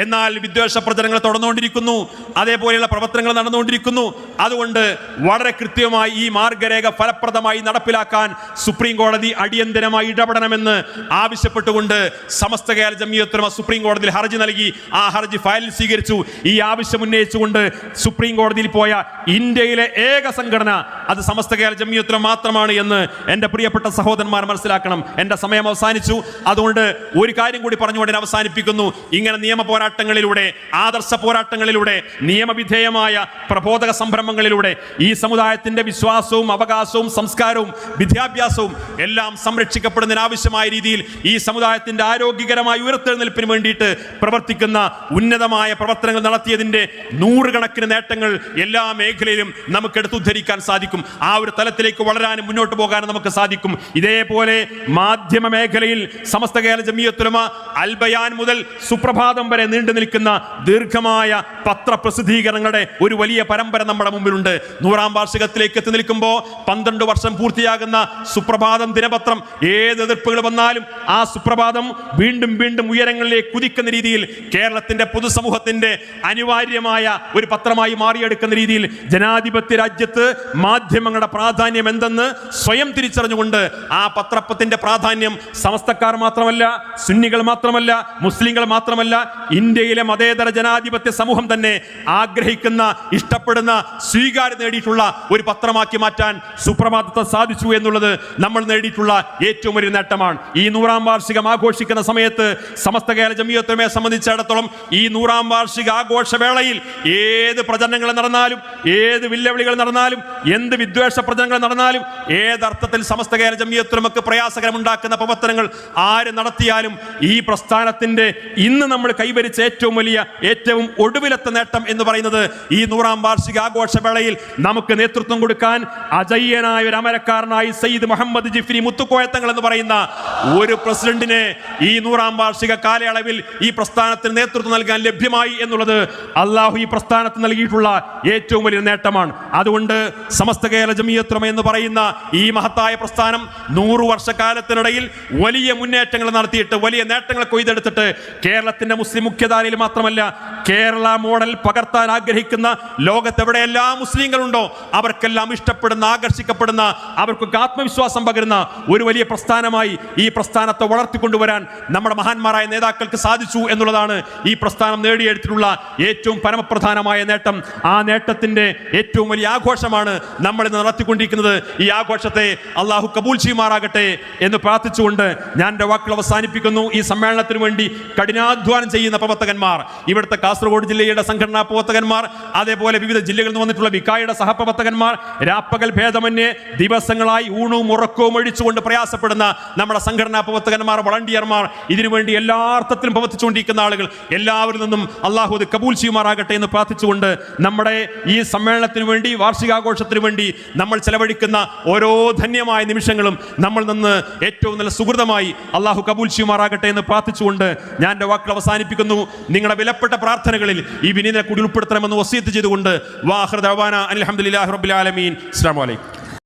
എന്നാൽ വിദ്വേഷ പ്രചരണങ്ങൾ തുടർന്നുകൊണ്ടിരിക്കുന്നു, അതേപോലെയുള്ള പ്രവർത്തനങ്ങൾ നടന്നുകൊണ്ടിരിക്കുന്നു. അതുകൊണ്ട് വളരെ കൃത്യമായി ഈ മാർഗരേഖ ഫലപ്രദമായി നടപ്പിലാക്കാൻ സുപ്രീം കോടതി അടിയന്തരമായി ഇടപെടണമെന്ന് ആവശ്യപ്പെട്ടുകൊണ്ട് സമസ്ത കേരള ജംഇയ്യത്തുൽ ഉലമ സുപ്രീം കോടതിയിൽ ഹർജി നൽകി. ആ ഹർജി ഫയലിൽ സ്വീകരിച്ചു. ഈ ആവശ്യം ഉന്നയിച്ചുകൊണ്ട് സുപ്രീം കോടതിയിൽ പോയ ഇന്ത്യയിലെ ഏക സംഘടന അത് സമസ്ത കേരള ജംഇയ്യത്തുൽ ഉലമ മാത്രമാണ് എന്ന് എൻ്റെ പ്രിയപ്പെട്ട സഹോദരന്മാർ മനസ്സിലാക്കണം. എൻ്റെ സമയം അവസാനിച്ചു. അതുകൊണ്ട് ഒരു കാര്യം കൂടി പറഞ്ഞുകൊണ്ട് ഞാൻ അവസാനിപ്പിക്കുന്നു. ഇങ്ങനെ നിയമ പോരാട്ടങ്ങളിലൂടെ, ആദർശ പോരാട്ടങ്ങളിലൂടെ, നിയമവിധേയമായ പ്രബോധക സംരംഭങ്ങളിലൂടെ ഈ സമുദായത്തിന്റെ വിശ്വാസവും അവകാശവും സംസ്കാരവും വിദ്യാഭ്യാസവും എല്ലാം സംരക്ഷിക്കപ്പെടുന്നതിനാവശ്യമായ രീതിയിൽ ഈ സമുദായത്തിന്റെ ആരോഗ്യകരമായ ഉയർത്തെഴുന്നേൽപ്പിന് വേണ്ടിയിട്ട് പ്രവർത്തിക്കുന്ന ഉന്നതമായ പ്രവർത്തനങ്ങൾ നടത്തിയതിന്റെ 100 കണക്കിന് നേട്ടങ്ങൾ എല്ലാ മേഖലയിലും നമുക്ക് എടുത്തുദ്ധരിക്കാൻ സാധിക്കും. ആ ഒരു തലത്തിലേക്ക് വളരാനും മുന്നോട്ട് പോകാനും നമുക്ക് സാധിക്കും. ഇതേപോലെ മാധ്യമ മേഖലയിൽ സമസ്ത കേരള ജംഇയ്യത്തുൽ ഉലമ അൽ ബയാൻ മുതൽ സുപ്രഭാതം വരെ നീണ്ടു നിൽക്കുന്ന ദീർഘമായ പത്രപ്രസിദ്ധീകരണങ്ങളുടെ ഒരു വലിയ പരമ്പര നമ്മുടെ മുമ്പിലുണ്ട്. 100ാം വാർഷികത്തിലേക്ക് എത്തി നിൽക്കുമ്പോൾ 12 വർഷം പൂർത്തിയാകുന്ന സുപ്രഭാതം ദിനപത്രം ഏത് എതിർപ്പുകൾ വന്നാലും ആ സുപ്രഭാതം വീണ്ടും ഉയരങ്ങളിലേക്ക് കുതിക്കുന്ന രീതിയിൽ കേരളത്തിന്റെ പൊതുസമൂഹത്തിന്റെ അനിവാര്യമായ ഒരു പത്രമായി മാറിയെടുക്കുന്ന രീതിയിൽ ജനാധിപത്യ രാജ്യത്ത് മാധ്യമങ്ങളുടെ പ്രാധാന്യം എന്തെന്ന് സ്വയം തിരിച്ചറിഞ്ഞുകൊണ്ട് ആ പത്രത്തിന്റെ പ്രാധാന്യം സമസ്തക്കാർ മാത്രമല്ല, സുന്നികൾ മാത്രമല്ല, മുസ്ലിങ്ങൾ മാത്രമല്ല, ഇന്ത്യയിലെ മതേതര ജനാധിപത്യ സമൂഹം തന്നെ ആഗ്രഹിക്കുന്ന, ഇഷ്ടപ്പെടുന്ന, സ്വീകാര്യത നേടിയിട്ടുള്ള ഒരു പത്രമാക്കി മാറ്റാൻ സുപ്രഭാതത്തെ സാധിച്ചു എന്നുള്ളത് നമ്മൾ നേടിയിട്ടുള്ള ഏറ്റവും വലിയ നേട്ടമാണ്. ഈ 100ാം വാർഷികം ആഘോഷിക്കുന്ന സമയത്ത് സമസ്ത കേരള ജംഇയ്യത്തുൽ ഉലമയെ സംബന്ധിച്ചിടത്തോളം ഈ 100ാം വാർഷിക ആഘോഷവേളയിൽ ഏത് പ്രചരണങ്ങൾ നടന്നാലും, ഏത് വെല്ലുവിളികൾ നടന്നാലും, എന്ത് വിദ്വേഷ പ്രചരണങ്ങൾ നടന്നാലും, ഏതർത്ഥത്തിൽ സമസ്ത കേരള ജംഇയ്യത്തുൽ ഉലമക്ക് പ്രയാസകരമുണ്ടാക്കുന്ന പ്രവർത്തനങ്ങൾ ആര് നടത്തിയാലും ഈ പ്രസ്ഥാനത്തിന്റെ ഇന്ന് നമ്മൾ കൈവരിച്ച ഏറ്റവും ഒടുവിലത്തെ നേട്ടം എന്ന് പറയുന്നത് ഈ 100ാം വാർഷിക ആഘോഷവേളയിൽ നമുക്ക് നേതൃത്വം കൊടുക്കാൻ അജയ്യനായ ഒരു അമരക്കാരനായി സയ്യിദ് മുഹമ്മദ് ജിഫ്രി മുത്തുക്കോയത്തങ്ങൾ എന്ന് പറയുന്ന ഒരു പ്രസിഡന്റിനെ ഈ 100ാം വാർഷിക കാലയളവിൽ ഈ പ്രസ്ഥാനത്തിന് നേതൃത്വം നൽകാൻ ലഭ്യമായി എന്നുള്ളത് അള്ളാഹു ഈ പ്രസ്ഥാനത്തിന് നൽകിയിട്ടുള്ള ഏറ്റവും വലിയ നേട്ടമാണ്. അതുകൊണ്ട് സമസ്ത കേരള ജംഇയ്യത്തുൽ ഉലമ എന്ന് പറയുന്ന ഈ മഹത്തായ പ്രസ്ഥാനം 100 വർഷക്കാലത്തിനിടയിൽ വലിയ മുന്നേറ്റങ്ങൾ നടത്തിയിട്ട്, വലിയ നേട്ടങ്ങൾ കൊയ്തെടുത്തിട്ട് കേരളത്തിന്റെ മുസ്ലിം മുഖ്യധാരയിൽ മാത്രമല്ല, കേരള മോഡൽ പകർത്താൻ ആഗ്രഹിക്കുന്ന ലോകത്തെവിടെയെല്ലാം മുസ്ലിങ്ങളുണ്ടോ അവർക്കെല്ലാം ഇഷ്ടപ്പെടുന്ന, ആകർഷിക്കപ്പെടുന്ന, അവർക്കൊക്കെ ആത്മവിശ്വാസം പകരുന്ന ഒരു വലിയ പ്രസ്ഥാനമായി ഈ പ്രസ്ഥാനത്തെ വളർത്തിക്കൊണ്ടുവരാൻ നമ്മുടെ മഹാന്മാരായ നേതാക്കൾക്ക് സാധിച്ചു എന്നുള്ളതാണ് ഈ പ്രസ്ഥാനം നേടിയെടുത്തിട്ടുള്ള ഏറ്റവും പരമപ്രധാനമായ നേട്ടം. ആ നേട്ടത്തിന്റെ ഏറ്റവും വലിയ ആഘോഷമാണ് നമ്മൾ ഇന്ന് നടത്തിക്കൊണ്ടിരിക്കുന്നത്. ഈ ആഘോഷത്തെ അള്ളാഹു കബൂൽ ചെയ്യുമാറാകട്ടെ എന്ന് പ്രാർത്ഥിച്ചുകൊണ്ട് ഞാൻ എൻ്റെ വാക്കുകൾ അവസാനിപ്പിക്കുന്നു. ഈ സമ്മേളനത്തിന് വേണ്ടി കഠിനാധ്വാനം ചെയ്യുന്ന പ്രവർത്തകന്മാർ, ഇവിടുത്തെ കാസർഗോഡ് ജില്ലയുടെ സംഘടനാ പ്രവർത്തകന്മാർ, അതേപോലെ വിവിധ ജില്ലകളിൽ നിന്ന് വന്നിട്ടുള്ള വികായുടെ സഹപ്രവർത്തകന്മാർ, രാപ്പകൽ ഭേദമന്യേ ദിവസങ്ങളായി ഊണവും ഉറക്കവും ഒഴിച്ചുകൊണ്ട് പ്രയാസപ്പെടുന്ന നമ്മുടെ സംഘടനാ പ്രവർത്തകന്മാർ, വളണ്ടിയർമാർ, ഇതിനുവേണ്ടി എല്ലാ അർത്ഥത്തിലും പ്രവർത്തിച്ചുകൊണ്ടിരിക്കുന്ന ആളുകൾ, എല്ലാവരിൽ നിന്നും അള്ളാഹു അത് കബൂൽ ചെയ്യുമാറാകട്ടെ എന്ന് പ്രാർത്ഥിച്ചുകൊണ്ട് നമ്മുടെ ഈ സമ്മേളനത്തിന് വേണ്ടി, വാർഷികാഘോഷത്തിന് വേണ്ടി നമ്മൾ ചെലവഴിക്കുന്ന ഓരോ ധന്യമായ നിമിഷങ്ങളും നമ്മൾ നിന്ന് ഏറ്റവും നല്ല സുഹൃതമായി അള്ളാഹു കബൂൽ ചെയ്യുമാറാകട്ടെ എന്ന് പ്രാർത്ഥിച്ചുകൊണ്ട് ഞാൻ എൻ്റെ വാക്കുകൾ അവസാനിപ്പിക്കുന്നു. നിങ്ങളുടെ വിലപ്പെട്ട പ്രാർത്ഥനകളിൽ ഈ വിനീതനെ കൂടി ഉൾപ്പെടുത്തണമെന്ന് വസിയത്ത് ചെയ്തുകൊണ്ട് വാഹിർ ദഅവാന അൽഹംദുലില്ലാഹി റബ്ബിൽ ആലമീൻ. അസ്സലാമു അലൈക്കും.